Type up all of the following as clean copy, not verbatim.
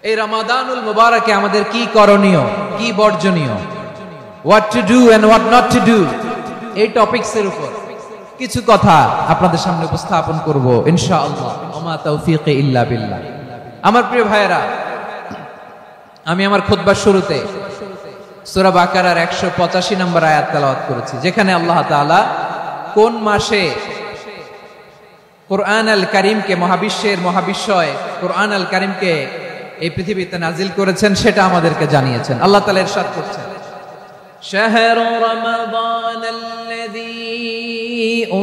এই রমাদানুল মুবারকে আমাদের কি করণীয়, কি বর্জনীয়, what to do and what not to do, এই টপিকসের উপর কিছু কথা আপনাদের সামনে উপস্থাপন করব ইনশাআল্লাহ। ওমা তাওফীকি ইল্লা বিল্লাহ। আমার প্রিয় ভাইয়েরা, আমি আমার খুতবার শুরুতে সূরা বাকারার 185 নম্বর আয়াত তেলাওয়াত করেছি, যেখানে আল্লাহ তাআলা কোন মাসে কুরআন আল কারীমকে, মহাবিশ্বের মহাবিশ্বয় কুরআন আল কারীমকে এই পৃথিবীতে নাজিল করেছেন সেটা আমাদেরকে জানিয়েছেন। আল্লাহ তাআলা ইরশাদ করছেন, শাহরু রমাদানাল্লাযী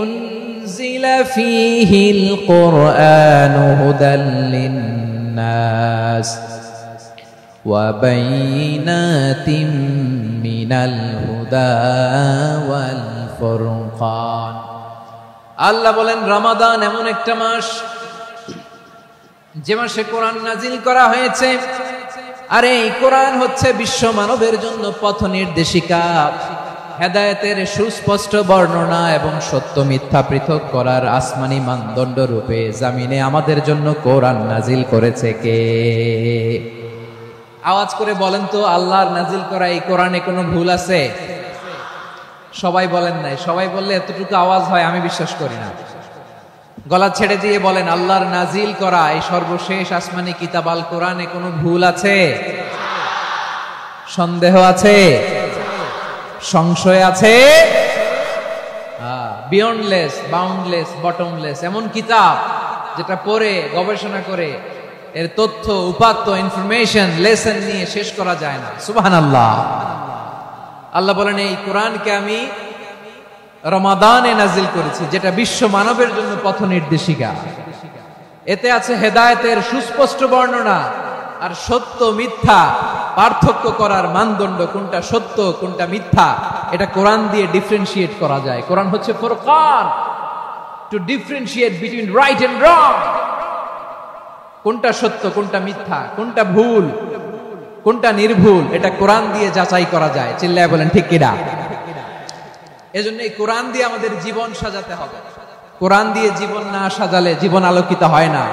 উনজিলা ফীহিল কুরআনু হুদাল লিন্নাস ওয়া বাইনাতিম মিনাল হুদা ওয়াল ফুরকান। আল্লাহ বলেন, রমাদান এমন একটা মাস যে মাসে কোরআন নাজিল করা হয়েছে। আর এই কোরআন হচ্ছে বিশ্ব মানবের জন্য পথ নির্দেশিকা, হেদায়েতের সুস্পষ্ট বর্ণনা এবং সত্য মিথ্যা পৃথক করার আসমানি মানদণ্ড রূপে জামিনে আমাদের জন্য কোরআন নাজিল করেছে কে? আওয়াজ করে বলেন তো, আল্লাহর নাজিল করা এই কোরআনে কোনো ভুল আছে? সবাই বলেন নাই। সবাই বললে এতটুকু আওয়াজ হয় আমি বিশ্বাস করি না। গলা ছেড়ে দিয়ে বলেন, আল্লাহর নাজিল করা এই সর্বশেষ আসমানি কিতাব আল কোরআনে কোনো ভুল আছে? সন্দেহ আছে? সংশয় আছে? বিয়ন্ডলেস, বাউন্ডলেস, বটমলেস এমন কিতাব যেটা পড়ে গবেষণা করে এর তথ্য, উপাত্ত, ইনফরমেশন, লেসন নিয়ে শেষ করা যায় না। সুবহানাল্লাহ। আল্লাহ বলেন, এই কোরআনকে আমি রমাদানে নাজিল করেছি, যেটা বিশ্ব মানবের জন্য পথ নির্দেশিকা। এতে আছে হেদায়েতের সুস্পষ্ট বর্ণনা আর সত্য মিথ্যা পার্থক্য করার মানদণ্ড, কোনটা সত্য কোনটা মিথ্যা এটা কোরআন দিয়ে ডিফারেন্সিয়েট করা যায়। কোরআন হচ্ছে Furqan, to differentiate between right and wrong. কোনটা সত্য কোনটা মিথ্যা, কোনটা ভুল কোনটা নির্ভুল, এটা কোরআন দিয়ে যাচাই করা যায়। চিল্লায় বলেন ঠিক কিনা? এজন্য এই কোরআন দিয়ে আমাদের জীবন সাজাতে হবে। কোরআন দিয়ে জীবন না সাজালে জীবন আলোকিত হয় না।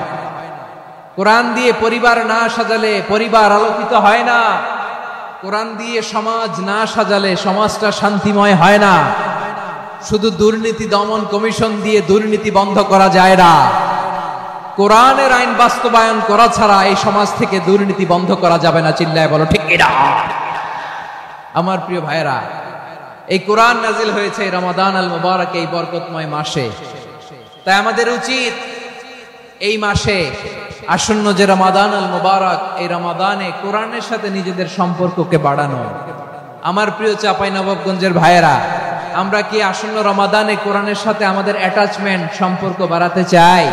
কোরআন দিয়ে পরিবার না সাজালে পরিবার আলোকিত হয় না। কোরআন দিয়ে সমাজ না সাজালে সমাজটা শান্তিময় হয় না। শুধু দুর্নীতি দমন কমিশন দিয়ে দুর্নীতি বন্ধ করা যায় না। কোরআনের আইন বাস্তবায়ন করা ছাড়া এই সমাজ থেকে দুর্নীতি বন্ধ করা যাবে না। চিল্লায় বলো ঠিক কিনা? আমার প্রিয় ভাইয়েরা, এই কোরআন নাজিল হয়েছে রমাদান আল মুবারক, এই বরকতময় মাসে। তাই আমাদের উচিত এই মাসে আসন্ন যে রমাদান আল মুবারক, এই রমাদানে কোরআনের সাথে নিজেদের সম্পর্ককে বাড়ানো। আমার প্রিয় চাঁপাইনবাবগঞ্জের ভাইয়েরা, আমরা কি আসন্ন রমাদানে কোরআনের সাথে আমাদের অ্যাটাচমেন্ট, সম্পর্ক বাড়াতে চাই?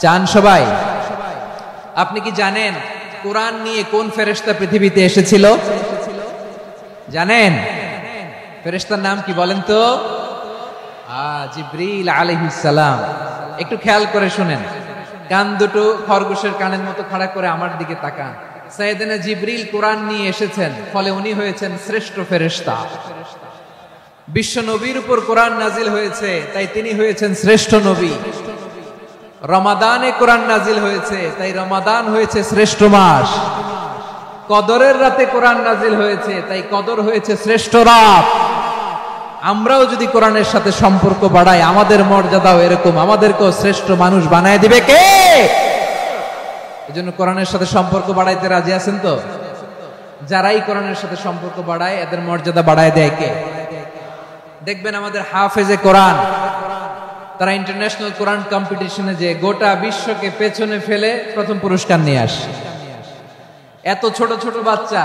চান সবাই? আপনি কি জানেন কোরআন নিয়ে কোন ফেরেশতা পৃথিবীতে এসেছিল? জানেন? ফেরেশতার নাম কি বলেন তো? জিবরিল আলাইহিস সালাম। একটু খেয়াল করে শুনেন, কান দুটো খরগোশের কানের মতো খাড়া করে আমার দিকে তাকান। সাইয়েদনা জিবরিল কোরআন নিয়ে এসেছেন, ফলে উনি হয়েছেন শ্রেষ্ঠ ফেরেশতা। বিশ্ব নবীর উপর কোরআন নাজিল হয়েছে, তাই তিনি হয়েছেন শ্রেষ্ঠ নবী। রমাদানে কোরআন নাজিল হয়েছে, তাই রমাদান হয়েছে শ্রেষ্ঠ মাস। কদরের রাতে কোরআন নাজিল হয়েছে, তাই কদর হয়েছে শ্রেষ্ঠ রাত। আমরাও যদি কোরআনের সাথে সম্পর্ক বাড়াই, আমাদের মর্যাদাও এরকম, আমাদেরকেও শ্রেষ্ঠ মানুষ বানায় দিবে কে? এজন্য কোরআনের সাথে সম্পর্ক বাড়াইতে রাজি আছেন তো? যারাই কোরআনের সাথে সম্পর্ক বাড়ায় এদের মর্যাদা বাড়ায় দেয় কে? দেখবেন আমাদের হাফেজে কোরআন, তারা ইন্টারন্যাশনাল কোরআন কম্পিটিশনে যে গোটা বিশ্বকে পেছনে ফেলে প্রথম পুরস্কার নিয়ে আসে। এত ছোট ছোট বাচ্চা,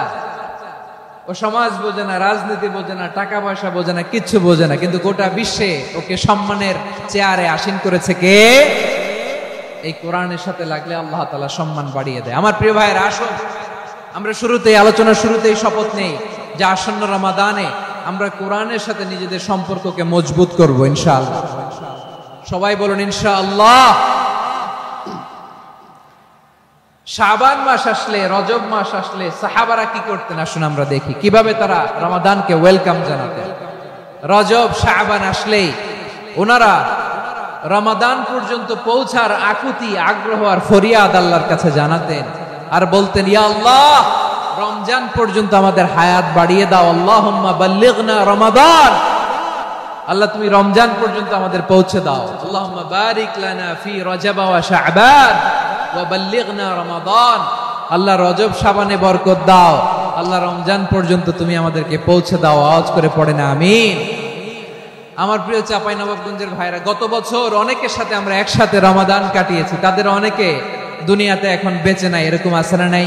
ও সমাজ বোঝে না, রাজনীতি বোঝে না, টাকা পয়সা বোঝে না, কিচ্ছু বোঝে না, কিন্তু গোটা বিশ্বে ওকে সম্মানের চেয়ারে আসীন করেছে কে? এই কোরআনের সাথে লাগলে আল্লাহ তাআলা সম্মান বাড়িয়ে দেয়। আমার প্রিয় ভাইয়েরা, আসুন আমরা শুরুতেই, আলোচনার শুরুতেই শপথ নেই যে আসন্ন রমাদানে আমরা কোরআনের সাথে নিজেদের সম্পর্ককে মজবুত করব ইনশাআল্লাহ। সবাই বলুন ইনশাআল্লাহ। শাবান মাস আসলে, রজব মাস আসলে সাহাবারা কি করতেন? আসুন আমরা দেখি কিভাবে তারা রমাদানকে ওয়েলকাম জানাতেন। রজব শাবান আসলেই ওনারা রমাদান পর্যন্ত পৌঁছার আকুতি, আগ্রহ আর ফরিয়াদ আল্লাহর কাছে জানাতেন। আর বলতেন, ইয়া আল্লাহ, রমজান পর্যন্ত আমাদের হায়াত বাড়িয়ে দাও। আল্লাহুম্মা বাল্লিগনা রমাদান, আল্লাহ তুমি রমজান পর্যন্ত আমাদের পৌঁছে দাও। আল্লাহুম্মা বারিক লানা ফি রজব ওয়া শাবান ওয়া বাল্লিগনা রমাদান, আল্লাহ রজব শাবানে বরকত দাও, আল্লাহ রমজান পর্যন্ত তুমি আমাদেরকে পৌঁছে দাও। আওয়াজ করে পড়েন আমিন। আমার প্রিয় চাঁপাইনবাবগঞ্জের ভাইরা, গত বছর অনেকের সাথে আমরা একসাথে রমাদান কাটিয়েছি, তাদের অনেকে দুনিয়াতে এখন বেঁচে নাই, এরকম আছে না নাই?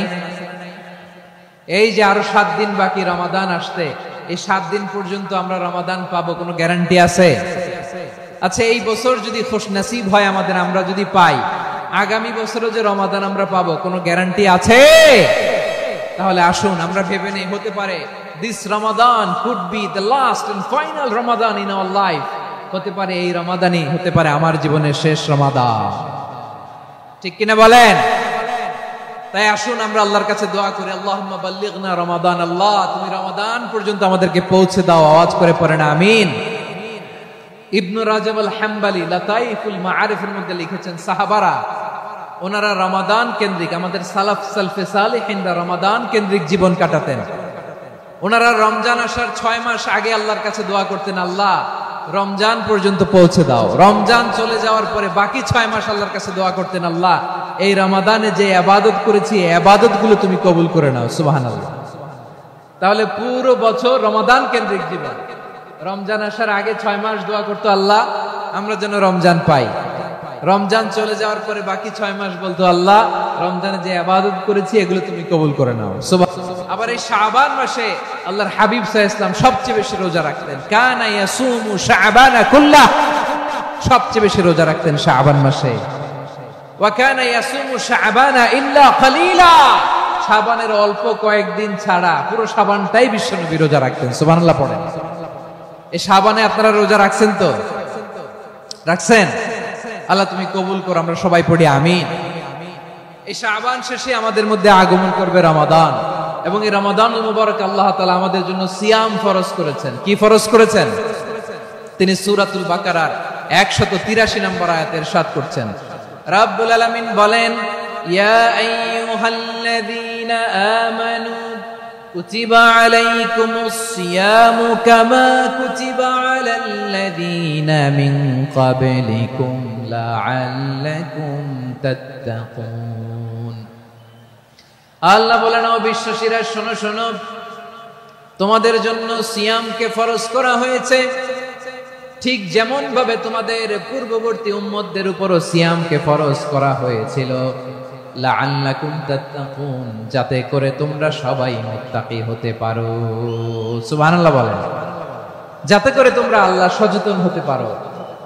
এই যে আরো 7 দিন বাকি রমাদান আসতে, এই 7 দিন পর্যন্ত আমরা রমাদান পাবো, কোনো গ্যারান্টি আছে? আচ্ছা, এই বছর যদি খুশনসিব হয় আমাদের, আমরা যদি পাই, আগামী বছরও যে রমাদান আমরা পাবো, কোনো গ্যারান্টি আছে? তাহলে আসুন আমরা ভেবে নেই, হতে পারে this Ramadan could be the last and final Ramadan in our life. হতে পারে এই রমাদানই হতে পারে আমার জীবনের শেষ রমাদান। ঠিক কিনা বলেন? তাই আসুন আমরা আল্লাহর কাছে দোয়া করি, আল্লাহুম্মা বাল্লিগনা রমাদান, আল্লাহ তুমি রমাদান পর্যন্ত আমাদেরকে পৌঁছে দাও। আওয়াজ করে পড়েন আমিন। ইবনু রাজব আল হাম্বলি লাতাইফুল মাআরিফের মধ্যে লিখেছেন, সাহাবারা ওনারা রমাদান কেন্দ্রিক, আমাদের সালাফ সালফে সালেহিনরা রমাদান কেন্দ্রিক জীবন কাটাতেন। ওনারা রমজান আসার 6 মাস আগে আল্লাহর কাছে দোয়া করতেন, আল্লাহ রমজান পর্যন্ত পৌঁছে দাও। রমজান চলে যাওয়ার পরে বাকি 6 মাস আল্লাহর কাছে দোয়া করতেন, আল্লাহ এই রমাদানে যে ইবাদত করেছি এই ইবাদতগুলো তুমি কবুল করে নাও। সুবহানাল্লাহ। তাহলে পুরো বছর রমাদান কেন্দ্রিক জীবন। রমজান আসার আগে 6 মাস দোয়া করতো, আল্লাহ আমরা যেন রমজান পাই। রমজান চলে যাওয়ার পরে বাকি 6 মাস বলতো, আল্লাহ রমজানে যে ইবাদত করেছি এগুলো তুমি কবুল করে নাও। আবার এই শাবান মাসে আল্লাহর হাবিব সাল্লাল্লাহু আলাইহি ওয়াসাল্লাম সবচেয়ে বেশি রোজা রাখতেন। কানা ইয়াসুমু শাবানা কুল্লাহ, সবচেয়ে বেশি রোজা রাখতেন শাবান মাসে। ওয়া কানা ইয়াসুমু শাবানা ইল্লা কালিলা, শাবানের অল্প কয়েকদিন ছাড়া পুরো শাবানটাই বিশ্বনবী রোজা রাখতেন। সুবহানাল্লাহ পড়েন। এই শাবানে আপনারা রোজা রাখছেন তো? রাখছেন? আল্লাহ তুমি কবুল করো, আমরা সবাই পড়ি আমিন। এই শাবান শেষে আমাদের মধ্যে আগমন করবে রমাদান, এবং এই রমাদানুল মুবারক আল্লাহ তাআলা আমাদের জন্য সিয়াম ফরজ করেছেন। কি ফরজ করেছেন? তিনি সূরাতুল বাকারার 183 নম্বর আয়াতে ইরশাদ করছেন, রাব্বুল আলামিন বলেন, ইয়া আইয়ুহাল্লাযীনা আমানু কুতিবা আলাইকুমুস সিয়ামু কামা কুতিবা আলাল্লাযীনা মিন ক্বাবলিকুম লাআল্লাকুম তাত্তাকুন। আল্লাহ বলেন, ও বিশ্বাসীরা শোনো শোনো, তোমাদের জন্য সিয়ামকে ফরজ করা হয়েছে, ঠিক যেমন ভাবে তোমাদের পূর্ববর্তী উম্মতদের উপরও সিয়ামকে ফরজ করা হয়েছিল, লাআল্লাকুম তাত্তাকুন, যাতে করে তোমরা সবাই মুত্তাকি হতে পারো। সুবহানাল্লাহ বলেন, যাতে করে তোমরা আল্লাহ সচেতন হতে পারো।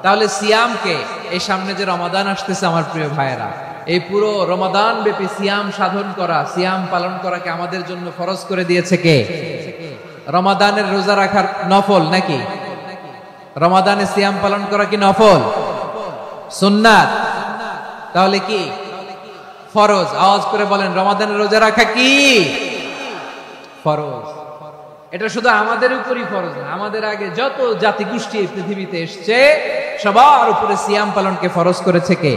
তাহলে সিয়ামকে, এই সামনে যে রমাদান আসতেছে আমার প্রিয় ভাইয়েরা, এই পুরো রমাদান ব্যাপী সিয়াম সাধন করা, সিয়াম পালন করাকে আমাদের জন্য ফরজ করে দিয়েছে কে? রমাদানের রোজা রাখার নফল নাকি? রমাদানে সিয়াম পালন করা কি নফল? সুন্নাত? তাহলে কি ফরজ? আওয়াজ করে বলেন, রমাদানের রোজা রাখা কি ফরজ? এটা শুধু আমাদের উপরই ফরজ না, আমাদের আগে যত জাতি গোষ্ঠী এই পৃথিবীতে এসছে সবার উপরে সিয়াম পালনকে ফরজ করেছে কে?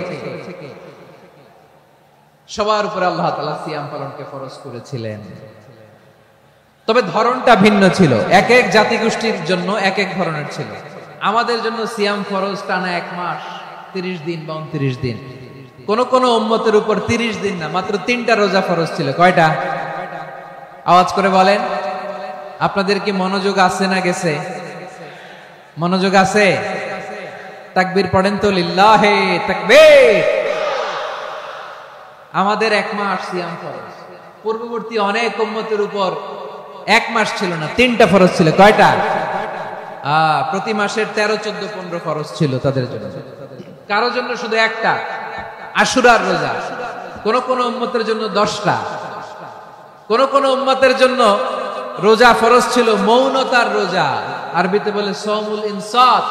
সবার উপরে আল্লাহ তাআলা সিয়াম পালনকে ফরজ করেছিলেন। তবে ধরনটা ভিন্ন ছিল, এক এক জাতি গোষ্ঠীর জন্য এক এক ধরনের ছিল। আমাদের জন্য সিয়াম ফরজ টানা 1 মাস 30 দিন বা 29 দিন। কোন কোন উম্মতের উপর 30 দিন না, মাত্র 3টা রোজা ফরজ ছিল। কয়টা? আওয়াজ করে বলেন। আপনাদের কি মনোযোগ আছে না গেছে? মনোযোগ আছে? তাকবীর পড়েন তো, লিল্লাহে তাকবীর। আমাদের 1 মাস সিয়াম ফরজ। পূর্ববর্তী অনেক উম্মতের উপর 1 মাস ছিল না, 3টা ফরজ ছিল। কয়টা? প্রতি মাসের 13, 14, 15 ফরজ ছিল তাদের জন্য। কারো জন্য শুধু একটা, আশুরার রোজা। কোন কোন উম্মতের জন্য 10টা। কোন কোন উম্মতের জন্য রোজা ফরজ ছিল মৌনতার রোজা, আরবিতে বলে সওমুল ইনসাত,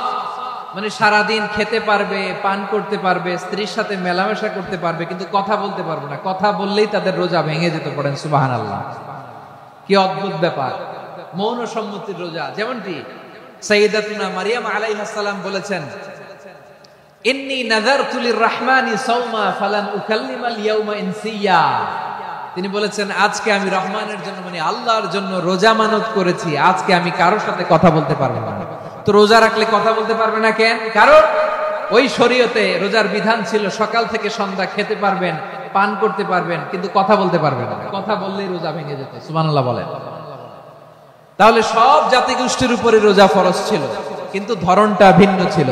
মানে সারাদিন খেতে পারবে, পান করতে পারবে, স্ত্রীর সাথে মেলামেশা করতে পারবে, কিন্তু কথা বলতে পারবে না। কথা বললেই তাদের রোজা ভেঙে যেত। পড়েন সুবহানাল্লাহ। কি অদ্ভুত ব্যাপার! মৌন সম্মতির রোজা। যেমনটি সাইয়্যিদাতুনা মারিয়াম আলাইহিস সালাম বলেছেন, ইন্নী নাযারতু লির-রাহমানি সাওমা ফালান উকাল্লিমাল ইয়াওমা ইনসিয়া। তিনি বলেছেন, আজকে আমি রহমানের জন্য মানে আল্লাহর জন্য রোজা মানত করেছি, আজকে আমি কারোর সাথে কথা বলতে পারবো না। তো রোজা রাখলে কথা বলতে পারবে না কেন? কারণ ওই শরীয়তে রোজার বিধান ছিল সকাল থেকে সন্ধ্যা খেতে পারবেন, পান করতে পারবেন, কিন্তু কথা বলতে পারবেন না। কথা বললেই রোজা ভেঙে যেত। সুবহানাল্লাহ বলেন। তাহলে সব জাতিগোষ্ঠীর উপরে রোজা ফরজ ছিল, কিন্তু ধরনটা ভিন্ন ছিল।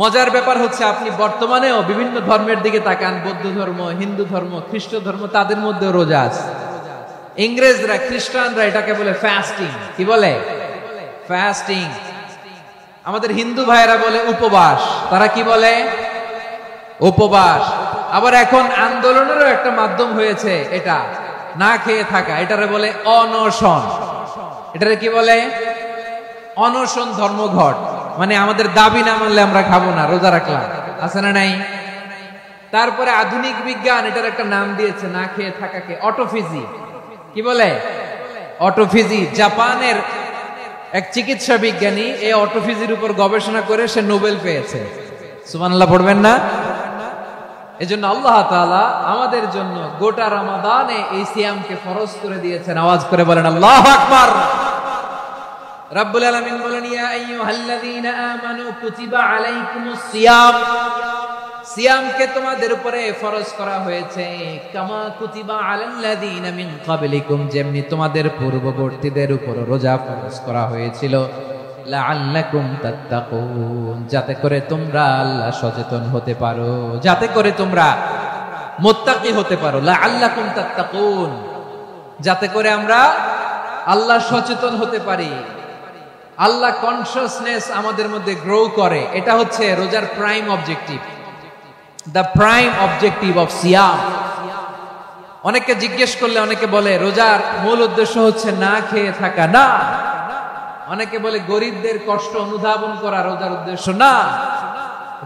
মজার ব্যাপার হচ্ছে, আপনি বর্তমানেও বিভিন্ন ধর্মের দিকে তাকান, বৌদ্ধ ধর্ম, হিন্দু ধর্ম, খ্রিস্ট ধর্ম, তাদের মধ্যেও রোজা আছে। ইংরেজরা, খ্রিস্টানরা এটাকে বলে ফাস্টিং। কি বলে? ফাস্টিং। আমাদের হিন্দু ভাইয়েরা বলে উপবাস। তারা কি বলে? উপবাস। আবার এখন আন্দোলনেরও একটা মাধ্যম হয়েছে এটা, না খেয়ে থাকা। এটারে বলে অনশন। এটারে কি বলে? অনশন ধর্মঘট। মানে আমাদের দাবি না মানলে আমরা খাবো না, রোজা রাখলাম। আছে না নাই? তারপরে আধুনিক বিজ্ঞান এটার একটা নাম দিয়েছে না খেয়ে থাকাকে, অটোফিজি। কি বলে? অটোফিজি। জাপানের এক চিকিৎসা বিজ্ঞানী এই অটোফিজির উপর গবেষণা করে সে নোবেল পেয়েছে। সুবহানাল্লাহ পড়বেন না? এজন্য আল্লাহ তাআলা আমাদের জন্য গোটা রমাদানে এই সিয়ামকে ফরজ করে দিয়েছেন। আওয়াজ করে বলেন আল্লাহু আকবার। রব্বুল আলামিন বলেন, ইয়া আইয়ুহাল্লাযীনা আমানু কুতিবা আলাইকুমুস সিয়াম। সিয়ামকে তোমাদের উপরে ফরজ করা হয়েছে, কামা কুতিবা আলাল্লাযীনা মিন ক্বাবলিকুম, যেমনি তোমাদের পূর্ববর্তীদের উপর রোজা ফরজ করা হয়েছিল, লাআল্লাকুম তাত্তাকুন, যাতে করে তোমরা আল্লাহ সচেতন হতে পারো, যাতে করে তোমরা মুত্তাকি হতে পারো। লাআল্লাকুম তাত্তাকুন, যাতে করে আমরা আল্লাহ সচেতন হতে পারি, আল্লাহ কনসিয়াসনেস আমাদের মধ্যে গ্রো করে। এটা হচ্ছে রোজার prime objective, the prime objective of সিয়াম। অনেকে জিজ্ঞেস করলে অনেকে বলে রোজার মূল উদ্দেশ্য হচ্ছে না খেয়ে থাকা। না। অনেকে বলে গরিবদের কষ্ট অনুধাবন করা রোজার উদ্দেশ্য। না।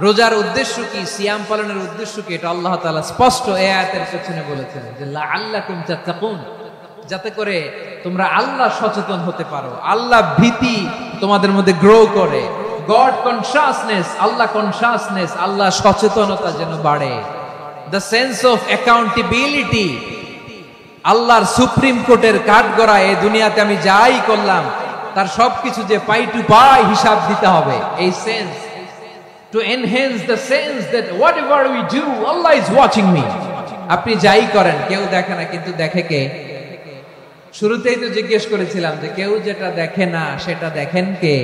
রোজার উদ্দেশ্য কি? সিয়াম পালনের উদ্দেশ্য কি? এটা আল্লাহ তাআলা স্পষ্ট এই আয়াতের পেছনে বলেছেন যে লাআল্লাকুম তাত্তাকুন, যাতে করে তোমরা আল্লাহ সচেতন হতে পারো, আল্লাহ ভীতি তোমাদের মধ্যে গ্রো করে, গড কনসিয়াসনেস, আল্লাহ কনসিয়াসনেস, আল্লাহ সচেতনতা যেন বাড়ে, দ্য সেন্স অফ অ্যাকাউন্টেবিলিটি। আল্লাহর সুপ্রিম কোর্টের কাঠগড়া এই দুনিয়াতে আমি যাই করলাম তার সবকিছু যে পাই টু পাই হিসাব দিতে হবে, এই sense, to enhance the sense that whatever we do Allah is watching me. আপনি যাই করেন কেউ দেখে না, কিন্তু দেখে কে? শুরুতেই তো জিজ্ঞেস করেছিলাম যে কেউ যেটা দেখে না সেটা দেখেন কে?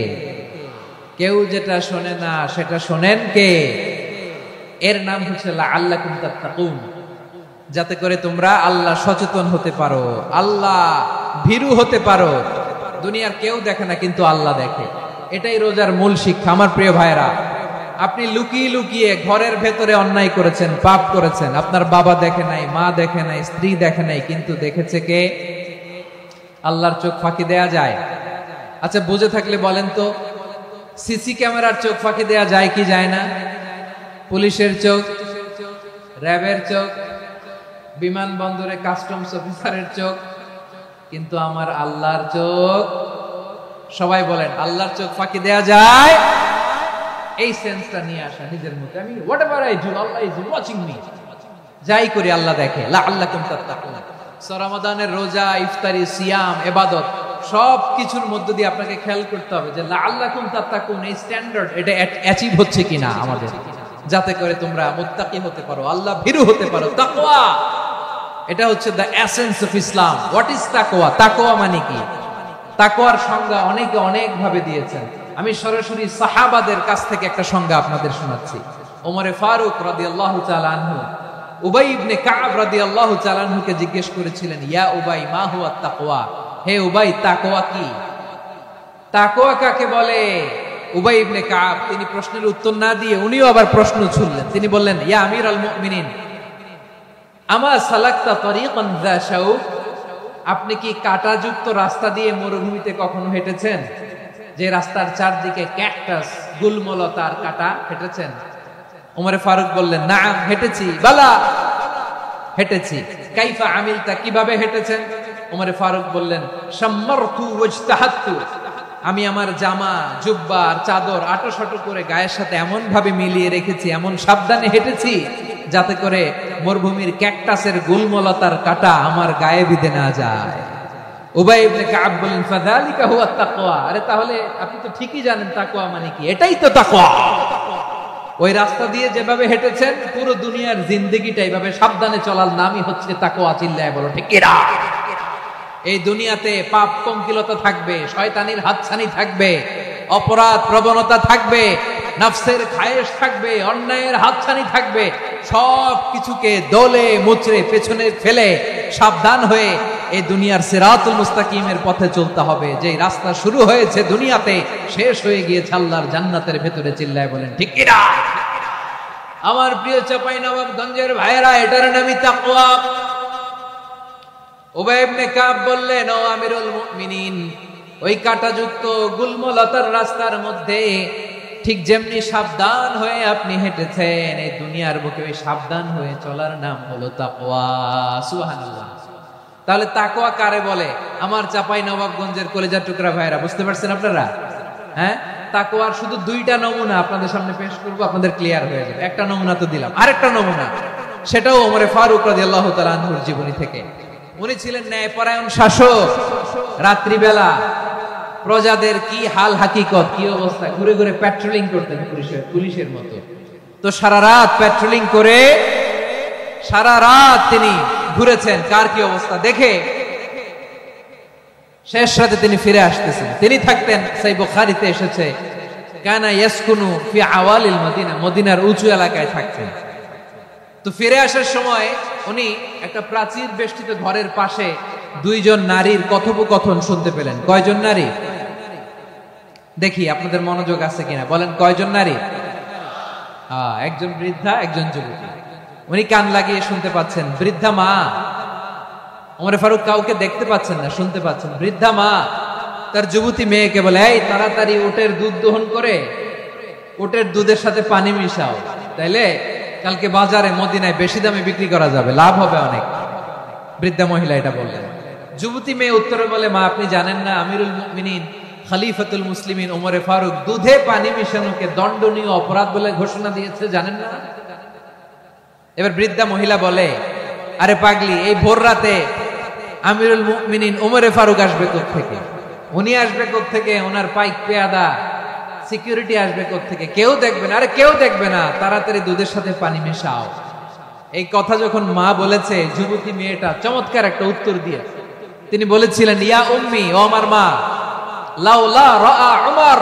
কেউ যেটা শোনে না সেটা শোনেন কে? এর নাম হচ্ছে লাআল্লাকুম তাত্তাকুন, যাতে করে তোমরা আল্লাহ সচেতন হতে পারো, আল্লাহ ভীরু হতে পারো। দুনিয়ার কেউ দেখে না, কিন্তু আল্লাহ দেখে। এটাই রোজার মূল শিক্ষা। আমার প্রিয় ভাইরা, আপনি লুকিয়ে লুকিয়ে ঘরের ভেতরে অন্যায় করেছেন, পাপ করেছেন, আপনার বাবা দেখে নাই, মা দেখে নাই, স্ত্রী দেখে নাই, কিন্তু দেখেছে কে? আল্লাহর চোখ ফাঁকি দেয়া যায়? আচ্ছা, বুঝে থাকলে বলেন তো, সিসি ক্যামেরার চোখ ফাঁকি দেয়া যায় কি যায় না? পুলিশের চোখ, র্যাবের চোখ, বিমানবন্দরে কাস্টমস অফিসারের চোখ, কিন্তু আমার আল্লাহর চোখ? সবাই বলেন, আল্লাহর চোখ ফাঁকি দেয়া যায়? এই সেন্সটা নিয়ে আসা নিজের মধ্যে, আমি whatever I do Allah is watching me, যাই করি আল্লাহ দেখে। লাআল্লাকুম তাত্তাকুন। রমাদানের রোজা, ইফতারি, সিয়াম, ইবাদত সব কিছুর মধ্য দিয়ে আপনাকে খেয়াল করতে হবে যে লাআল্লাকুম তাত্তাকুন এই স্ট্যান্ডার্ড এটা অ্যাচিভ হচ্ছে কিনা আমাদের, যাতে করে তোমরা মুত্তাকি হতে পারো, আল্লাহ ভীরু হতে পারো। তাকওয়া, এটা হচ্ছে the essence of Islam. What is তাকওয়া? তাকওয়া মানে কি? তাকওয়ার সংজ্ঞা অনেকে অনেক ভাবে দিয়েছেন। আমি সরাসরি সাহাবাদের কাছ থেকে একটা সংজ্ঞা আপনাদের শোনাচ্ছি। ওমরে ফারুক রাদিয়াল্লাহু তাআলা আনহু উবাই ইবনে কাব রাদিয়াল্লাহু তাআলা আনহুকে জিজ্ঞেস করেছিলেন, ইয়া উবাই মা হুয়া তাকওয়া? হে উবাই, তাকওয়া কি? তাকওয়া কাকে বলে? উবাই ইবনে কাব তিনি প্রশ্নের উত্তর না দিয়ে উনিও আবার প্রশ্ন ছুড়লেন। তিনি বললেন, ইয়া আমিরাল মুমিনিন, আমা সালাকতা তরিকান যা শাউক? আপনি কি কাঁটাযুক্ত রাস্তা দিয়ে মরুভূমিতে কখনো হেঁটেছেন? যে রাস্তার চারদিকে ক্যাকটাস, গুলমলতার কাঁটা, হেঁটেছেন? ওমরে ফারুক বললেন, নাম, হেঁটেছি। বালা, হেঁটেছি। কাইফা আমিলতা, কিভাবে হেঁটেছেন? ওমরে ফারুক বললেন, শাম্মারতু ওয়াজতাহাতু, আমি আমার জামা, জুব্বা আর চাদর আটোসাটো করে গায়ের সাথে এমন ভাবে মিলিয়ে রেখেছি, এমন সাবধানে হেঁটেছি যাতে করে মরুভূমির ক্যাকটাসের গুলমলতার কাঁটা আমার গায়ে বিঁধে না যায়। উবাই ইবনে কাব বলেন ফাযালিকা হুয়া তাকওয়া। আরে তাহলে আপনি তো ঠিকই জানেন তাকওয়া মানে কি, এটাই তো তাকওয়া। ওই রাস্তা দিয়ে যেভাবে হেঁটেছেন পুরো দুনিয়ার জিন্দেগিটা এইভাবে সাবধানে চলার নামই হচ্ছে তাকওয়া। চিল্লায় বলো ঠিক কিনা? এই দুনিয়াতে পাপ পঙ্কিলতা থাকবে, শয়তানির হাতছানি থাকবে, অপরাধ প্রবণতা থাকবে, নফসের খায়েশ থাকবে, অন্যায়ের হাতছানি থাকবে। সব কিছুকে দলে মুচড়ে পেছনে ফেলে সাবধান হয়ে এই দুনিয়ার সিরাতুল মুস্তাকিমের পথে চলতে হবে। যে রাস্তা শুরু হয়েছে দুনিয়াতে, শেষ হয়ে গিয়েছে আল্লাহর জান্নাতের ভেতরে। চিল্লায় বলেন ঠিক কিনা? আমার প্রিয় চাঁপাইনবাবগঞ্জের ভাইয়েরা, এটার নামই তাকওয়া। উবাই ইবনে কাব বললেন, ও আমিরুল মুমিনিন, ওই কাঁটাযুক্ত গুলমলতার রাস্তার মধ্যে ঠিক যেমনি সাবধান হয়ে আপনি হেঁটেছেন, এই দুনিয়ার বুকে ওই সাবধান হয়ে চলার নাম হলো তাকওয়া। সুবহানাল্লাহ। তাহলে তাকওয়া কারে বলে? আমার চাঁপাইনবাবগঞ্জের কলেজার টুকরা ভাইয়েরা, বুঝতে পারছেন আপনারা? হ্যাঁ, তাকওয়ার শুধু দুইটা নমুনা আপনাদের সামনে পেশ করব, আপনাদের ক্লিয়ার হয়ে যাবে। একটা নমুনা তো দিলাম, আরেকটা নমুনা, সেটাও ওমরে ফারুক রাদিয়াল্লাহু তাআলা আনহুর জীবনী থেকে। উনি ছিলেন ন্যায়পরায়ণ শাসক। রাত্রিবেলা প্রজাদের কি হাল হাকিকত, কি অবস্থা, ঘুরে ঘুরে প্যাট্রোলিং করতেন পুলিশের মতো। তো সারা রাত প্যাট্রোলিং করে সারা রাত তিনি ঘুরেছেন কার কি অবস্থা দেখে। শেষ রাতে তিনি ফিরে আসতেছেন। তিনি থাকতেন, সেই বুখারীতে এসেছে, কানা ইয়াসকুনু ফি আওয়ালিল মদিনা, মদিনার উঁচু এলাকায় থাকতেন। তো ফিরে আসার সময় উনি একটা প্রাচীর বেষ্টিত ঘরের পাশে দুইজন নারীর কথোপকথন শুনতে পেলেন। কয়জন নারী? দেখি আপনাদের মনোযোগ আছে কিনা, বলেন কয়জন নারী? একজন বৃদ্ধা, একজন যুবতী। উনি কান লাগিয়ে শুনতে পাচ্ছেন। বৃদ্ধা মা, ওমর ফারুক কাউকে দেখতে পাচ্ছেন না, শুনতে পাচ্ছেন। বৃদ্ধা মা তার যুবতী মেয়েকে বলে, এই তাড়াতাড়ি উটের দুধ দহন করে উটের দুধের সাথে পানি মিশাও, তাইলে কালকে বাজারে মদিনায় বেশি দামে বিক্রি করা যাবে, লাভ হবে অনেক। বৃদ্ধা মহিলা এটা বললেন। যুবতী মেয়ে উত্তরে বলে, মা আপনি জানেন না আমিরুল মুমিনিন খলিফাতুল মুসলিমিন ওমরে ফারুক দুধে পানি মিশানোকে দণ্ডনীয় অপরাধ বলে ঘোষণা দিয়েছে, জানেন না? এবার বৃদ্ধা মহিলা বলে, আরে পাগলি, এই ভোর রাতে আমিরুল মুমিনিন ওমরে ফারুক আসবে কোত্থেকে? উনি আসবে কোত্থেকে? ওনার পাইক পেয়াদা সিকিউরিটি আসবে কোত্থেকে? কেউ দেখবে না। আরে কেউ দেখবে না, তাড়াতাড়ি দুধের সাথে পানি মেশাও। এই কথা যখন মা বলেছে, যুবতী মেয়েটা চমৎকার একটা উত্তর দিয়ে তিনি বলেছিলেন, ইয়া উম্মি, ও আমার মা, লাউলা রাআ উমর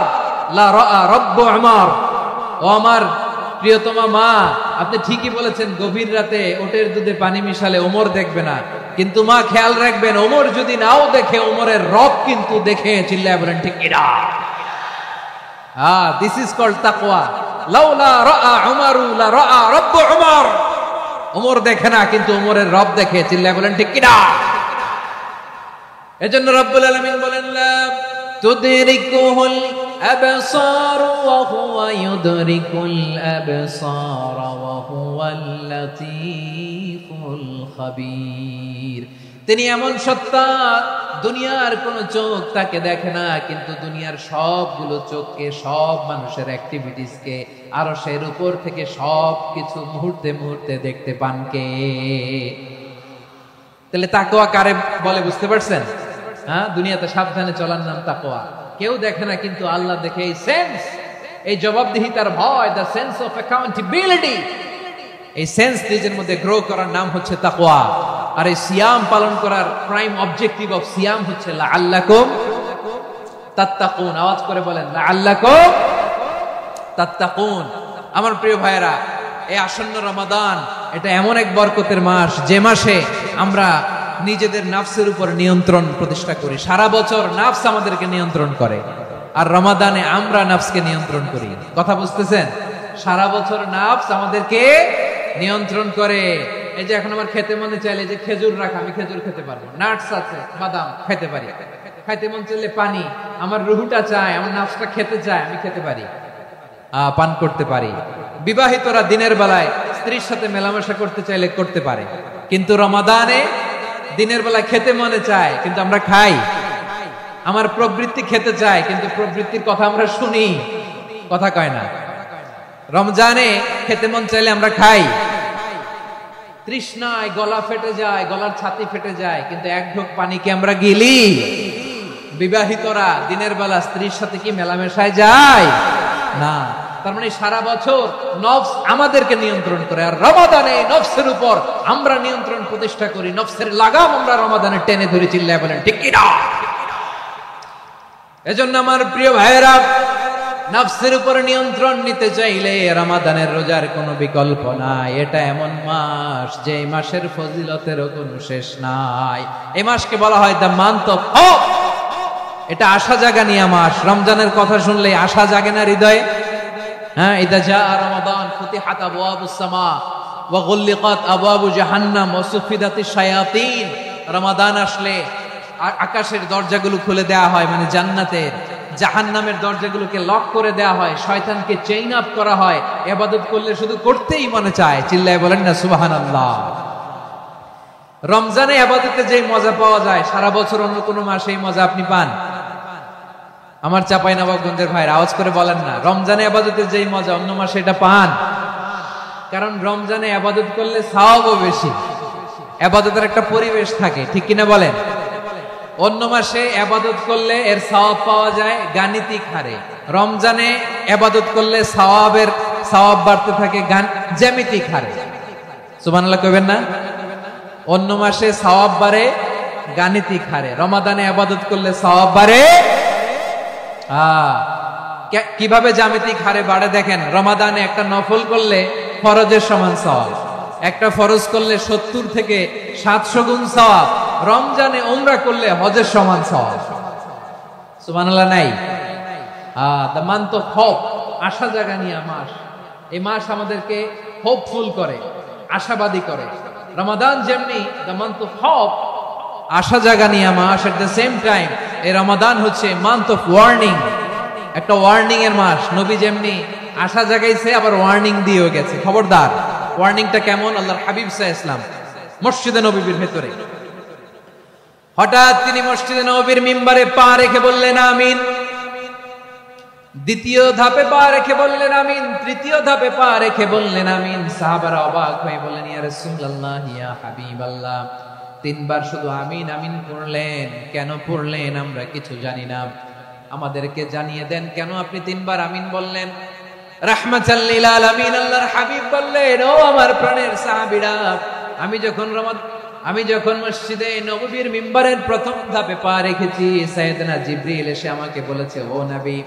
লা রাআ রব্বু উমর। ও আমার প্রিয়তমা মা, আপনি ঠিকই বলেছেন, গভীর রাতে ওটের দুধে পানি মিশালে ওমর দেখবে না, কিন্তু মা খেয়াল রাখবেন, ওমর যদি নাও দেখে, ওমরের রব কিন্তু দেখে। চিল্লায় বলেন ঠিক কিনা? দিস ইজ কল্ড তাকওয়া। লাউলা রাআ উমরু লা রাআ রব্বু উমর। ওমর দেখে না, কিন্তু ওমরের রব দেখে। চিল্লায় বলেন ঠিক কিনা? এজন্য রব্বুল আলামিন বলেন, লা তুদরিকুহুল আবসার ওয়া হুয়া ইউদরিকুল আবসার ওয়া হুয়াল লাতীফুল খাবীর। তিনি এমন সত্তা, দুনিয়ার কোন চোখ তাকে দেখে না, কিন্তু দুনিয়ার সবগুলো চোখকে, সব মানুষের অ্যাক্টিভিটিসকে আরশের উপর থেকে সব কিছু মুহূর্তে মুহূর্তে দেখতে পান কে? তাহলে তাকওয়া কারে বলে বুঝতে পারছেন? দুনিয়াতে সাবধানে চলার নাম তাকওয়া। কেউ দেখে না, কিন্তু আল্লাহ দেখে। এই সেন্স, এই জবাবদিহিতার ভয়, দ্য সেন্স অফ অ্যাকাউন্টেবিলিটি, এই সেন্স নিজের মধ্যে গ্রো করার নাম হচ্ছে তাকওয়া। আর এই সিয়াম পালন করার প্রাইম অবজেক্টিভ অফ সিয়াম হচ্ছে লাআল্লাকুম তাত্তাকুন। আওয়াজ করে বলেন, লাআল্লাকুম তাত্তাকুন। আমার প্রিয় ভাইয়েরা, এই আসন্ন রমাদান, এটা এমন এক বরকতের মাস, যে মাসে আমরা নিজেদের নাফসের উপর নিয়ন্ত্রণ প্রতিষ্ঠা করি। সারা বছর নাফস আমাদেরকে নিয়ন্ত্রণ করে, আর রমাদানে আমরা নাফসকে নিয়ন্ত্রণ করি। কথা বুঝতেছেন? সারা বছর নাফস আমাদেরকে নিয়ন্ত্রণ করে। এই যে এখন আমার খেতে মনে চাইলে যে খেজুর রাখা, আমি খেজুর খেতে পারবো, নাটস আছে, বাদাম খেতে পারি। খাইতে মন চাইলে পানি, আমার রুহুটা চায়, আমার নাফসটা খেতে চায়, আমি খেতে পারি, পান করতে পারি। বিবাহিতরা দিনের বেলায় স্ত্রীর সাথে মেলামেশা করতে চাইলে করতে পারে, কিন্তু রমাদানে দিনের বেলায় খেতে মনে চায়, কিন্তু আমরা খাই। আমার প্রবৃত্তি খেতে চায়, কিন্তু প্রবৃত্তির কথা আমরা শুনি, কথা কয় না। রমজানে খেতে মন চাইলে আমরা খাই, তৃষ্ণায় গলা ফেটে যায়, গলার ছাতি ফেটে যায়, কিন্তু এক ঢোক পানি কি আমরা গিলি? বিবাহিতরা দিনের বেলা স্ত্রীর সাথে কি মেলামেশায় যায় না? তার মানে সারা বছর নফস আমাদেরকে নিয়ন্ত্রণ করে, আর রমাদানে নফসের উপর আমরা নিয়ন্ত্রণ প্রতিষ্ঠা করি। নফসের লাগাম আমরা রমাদানে টেনে ধরে চিল্লায় বলেন ঠিক কি না? এজন্য আমার প্রিয় ভাইয়েরা, নফসের উপর নিয়ন্ত্রণ নিতে চাইলে রমাদানের রোজার কোনো বিকল্প নাই। এটা এমন মাস যে মাসের ফজিলতেরও কোনো শেষ নাই। এই মাসকে বলা হয় দ্য মান্থ অফ হোপ। এটা আশা জাগানিয়া মাস। রমজানের কথা শুনলে আশা জাগে না হৃদয়ে? হ্যাঁ, ইদা জাআ রমাদান ফুতিহাত আবওয়াবুস সামা ওয়া গুল্লিকাত আবওয়াবু জাহান্নাম ওয়া সুফিদাতিশ শায়াতিন। রমাদান আসলে আকাশের দরজাগুলো খুলে দেয়া হয়, মানে জান্নাতের। জাহান্নামের দরজাগুলোকে লক করে দেয়া হয়, শয়তানকে চেইন আপ করা হয়। ইবাদত করলে শুধু করতেই মনে চায়। চিল্লায় বলেন না সুবহানাল্লাহ। রমজানে ইবাদতে যে মজা পাওয়া যায়, সারা বছর অন্য কোনো মাসে এই মজা আপনি পান? আমার চাঁপাইনবাবগঞ্জের ভাইরা আওয়াজ করে বলেন না, রমজানে ইবাদতের যেই মজা অন্য মাসে এটা পান? কারণ রমজানে ইবাদত করলে সওয়াবও বেশি, ইবাদতের একটা পরিবেশ থাকে, ঠিক কিনা বলেন? অন্য মাসে ইবাদত করলে এর সওয়াব পাওয়া যায় গাণিতিক হারে, রমজানে ইবাদত করলে সওয়াব বাড়তে থাকে জ্যামিতিক হারে। সুবহানাল্লাহ কইবেন না? অন্য মাসে সওয়াব বাড়ে গাণিতিক হারে, রমাদানে ইবাদত করলে সওয়াব বাড়ে কিভাবে জ্যামিতিক হারে বাড়ে দেখেন। রমাদানে একটা নফল করলে ফরজের সমান সওয়াব, একটা ফরজ করলে 70 থেকে 700 গুণ সওয়াব। রমজানে উমরা করলে হজের সমান সওয়াব। সুবহানাল্লাহ নাই? দ্য মান্থ অফ হোপ, আশা জাগানিয়া মাস। এই মাস আমাদেরকে হোপফুল করে, আশাবাদী করে। রমাদান যেমনি দ্য মান্থ অফ হোপ, আশা জাগানিয়া মাস, এট দ্য সেম টাইম এই রমাদান হচ্ছে মান্থ অফ ওয়ার্নিং, একটা ওয়ার্নিং এর মাস। নবী যেমনি আশা জাগাইছে, আবার ওয়ার্নিং দিয়েও গেছে, খবরদার। ওয়ার্নিংটা কেমন? আল্লাহর হাবিব সাল্লাল্লাহু আলাইহি ওয়াসাল্লাম মসজিদে নববীর ভেতরে, হঠাৎ তিনি মসজিদে নববীর মিম্বারে পা রেখে বললেন আমিন। দ্বিতীয় ধাপে পা রেখে বললেন আমিন, তৃতীয় ধাপে পা রেখে বললেন আমিন। সাহাবারা অবাক হয়ে বললেন ইয়া রাসূলুল্লাহ, ইয়া হাবিবাল্লাহ, 3 বার শুধু আমিন আমিন পড়লেন, কেন পড়লেন আমরা কিছু জানি না, আমাদেরকে জানিয়ে দেন কেন আপনি 3 বার আমিন বললেন। রাহমাতাল লিল আলামিন আল্লাহর হাবিব বললেন, ও আমার প্রাণের সাহাবীরা, আমি যখন মসজিদে নববীর মিম্বারের প্রথম ধাপে পা রেখেছি, সাইয়েদনা জিবরিল এসে আমাকে বলেছে, ও নবী,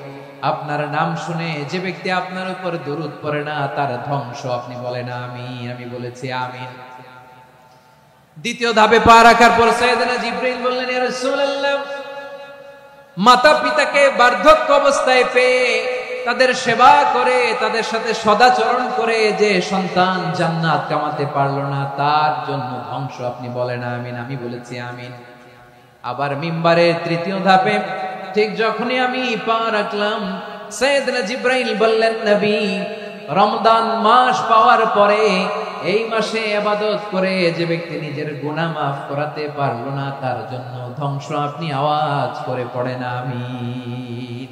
আপনার নাম শুনে যে ব্যক্তি আপনার উপর দরুদ পড়ে না তার ধ্বংস। আপনি বলেন আমিন। আমি বলেছি আমিন। দ্বিতীয় ধাপে পা রাখার পর সাইয়েদনা জিবরিল বললেন, ইয়া রাসূলুল্লাহ, মাতা পিতাকে বার্ধক্য অবস্থায় পেয়ে তাদের সেবা করে, তাদের সাথে সদাচরণ করে যে সন্তান জান্নাত কামাতে পারলো না, তার জন্য ধ্বংস। আপনি বলেন আমিন। আমি বলেছি আমিন। আবার মিম্বারের তৃতীয় ধাপে ঠিক যখনই আমি পা রাখলাম, সাইয়েদনা জিবরাইল বললেন, নবী, রমজান মাস পাওয়ার পরে এই মাসে ইবাদত করে যে ব্যক্তি নিজের গুনাহ মাফ করাতে পারলো না, তার জন্য ধ্বংস। আপনি আওয়াজ করে পড়েন আমিন।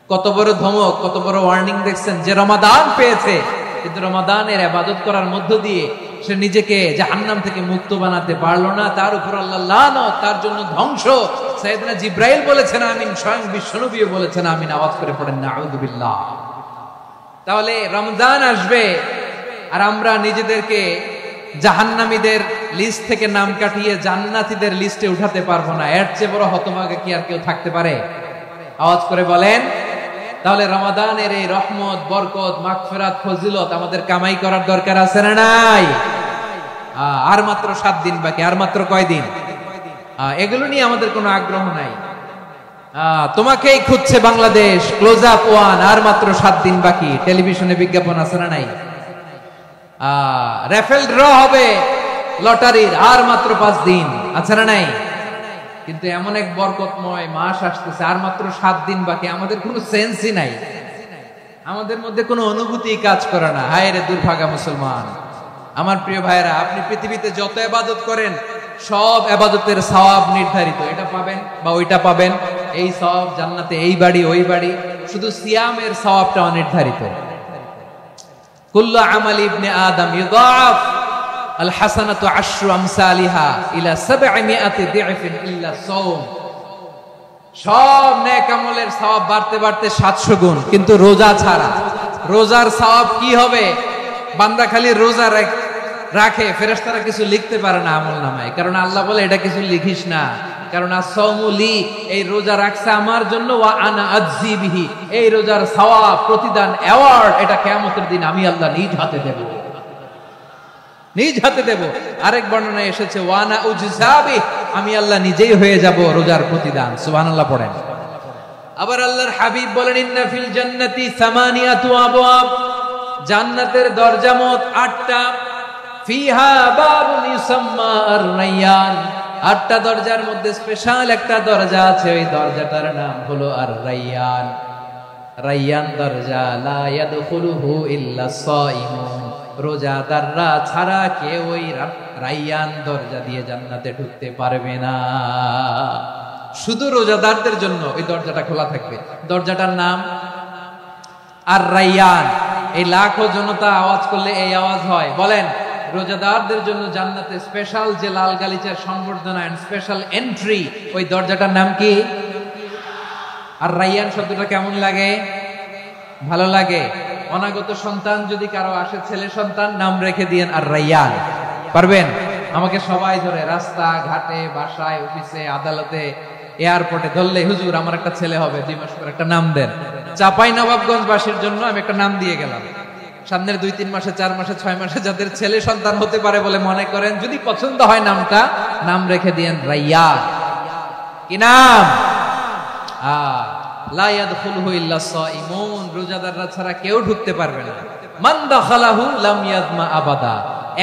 কত বড় ধমক, কত বড় ওয়ার্নিং দেখছেন। যে রমাদান পেয়েছে, কিন্তু রমাদানের ইবাদত করার মধ্য দিয়ে সে নিজেকে জাহান্নাম থেকে মুক্ত বানাতে পারলো না, তার উপর আল্লাহ লানত, তার জন্য ধ্বংস। সাইয়েদনা জিবরাইল বলেছেন আমিন, স্বয়ং বিশ্বনবীও বলেছেন আমিন। আওয়াজ করে পড়েন নাউযু বিল্লাহ। তাহলে রমজান আসবে আর আমরা নিজেদেরকে জাহান্নামীদের লিস্ট থেকে নাম কাটিয়ে জান্নাতীদের লিস্টে উঠাতে পারবো না। এর চেয়ে বড় হতভাগা কি আর কেউ থাকতে পারে? আওয়াজ করে বলেন। তাহলে রমাদানের এই রহমত, বরকত, মাগফিরাত, ফজিলত আমাদের কামাই করার দরকার আছে না নাই? আর মাত্র 7 দিন বাকি। আর মাত্র কয় দিন? এগুলো নিয়ে আমাদের কোনো আগ্রহ নাই। তোমাকেই খুঁজছে বাংলাদেশ, ক্লোজ আপ 1, আর মাত্র 7 দিন বাকি। টেলিভিশনে বিজ্ঞাপন আছে না নাই? রেফেল ড্র হবে লটারির, আর মাত্র 5 দিন, আছে না নাই? কিন্তু এমন এক বরকতময় মাস আসতেছে, আর মাত্র 7 দিন বাকি। আমাদের কোনো সেন্সই নাই, আমাদের মধ্যে কোনো অনুভূতি কাজ করে না। হায় রে দুর্ভাগা মুসলমান। আমার প্রিয় ভাইয়েরা, আপনি পৃথিবীতে যত ইবাদত করেন, সব ইবাদতের সওয়াব নির্ধারিত। এটা পাবেন বা ওইটা পাবেন, এই সওয়াব জান্নাতে, এই বাড়ি ওই বাড়ি। শুধু সিয়ামের সওয়াবটা অনির্ধারিত। কুল্লু আমালি ইবনে আদম ইউদাফ, আল হাসানাতু আশরু আমসালিহা ইলা 700 দি'ফিন ইল্লা সাওম। সব নেক আমলের সওয়াব বাড়তে বাড়তে 700 গুণ, কিন্তু রোজা ছাড়া। রোজার সওয়াব কি হবে? বান্দা খালি রোজা রাখে, ফেরেশতারা কিছু লিখতে পারে না আমলনামায়, কারণ আল্লাহ বলে এটা কিছু লিখিস না, কারণ as-সাওমু লি, এই রোজা রাখছে আমার জন্য, ওয়া আনা আজজি বিহি, এই রোজার সওয়াব, প্রতিদান, অ্যাওয়ার্ড এটা কিয়ামতের দিন আমি আল্লাহ নিজ হাতে দেব, নিজ হাতে দেব। আরেক বর্ণনায় এসেছে ওয়া আনা উজজাবি, আমি আল্লাহ নিজেই হয়ে যাব রোজার প্রতিদান। সুবহানাল্লাহ পড়েন। আবার আল্লাহর হাবিব বলেন ইন্না ফিল জান্নাতি সামানিয়াতু আবওয়াব, জান্নাতের দরজা মোট 8টা। ফিহা বাবুন ইউসাম্মা আর-রায়্যান, 8টা দরজার মধ্যে স্পেশাল একটা দরজা আছে, ওই দরজাটার নাম হলো আর-রায়্যান। রায়্যান দরজা লা ইয়াদখুলুহু ইল্লা সাইমুন, রোজাদাররা ছাড়া কেউ ওই রায়্যান দরজা দিয়ে জান্নাতে ঢুকতে পারবে না। শুধু রোজাদারদের জন্য ওই দরজাটা খোলা থাকবে। দরজাটার নাম আর-রায়্যান। এই লাখো জনতা আওয়াজ করলে এই আওয়াজ হয়। বলেন, রোজাদারদের জন্য জান্নাতে স্পেশাল যে লাল গালিচার সংবর্ধনা এন্ড স্পেশাল এন্ট্রি, ওই দরজাটার নাম কি? আর-রায়্যান শব্দটা কেমন লাগে? ভালো লাগে। অনাগত সন্তান যদি কারো আসে, ছেলে সন্তান, নাম রেখে দিয়েন আর-রায়্যান। পারবেন? আমাকে সবাই ধরে রাস্তা ঘাটে, বাসায়, অফিসে, আদালতে, এয়ারপোর্টে ধরলে, হুজুর আমার একটা ছেলে হবে, 2 মাস পর একটা নাম দেন। চাপাই নবাবগঞ্জবাসীর জন্য আমি একটা নাম দিয়ে গেলাম। সামনের 2-3 মাসে, 4 মাসে, 6 মাসে যাদের ছেলে সন্তান হতে পারে বলে মনে করেন, যদি পছন্দ হয় নামটা, নাম রেখে দিয়েন রায়্যান। কি নাম? লা ইয়াদখুলুহু ইল্লা সাইমুন, রোজাদাররা ছাড়া কেউ ঢুকতে পারবে না। মান দাখালাহু লাম ইয়াজমা আবাদা,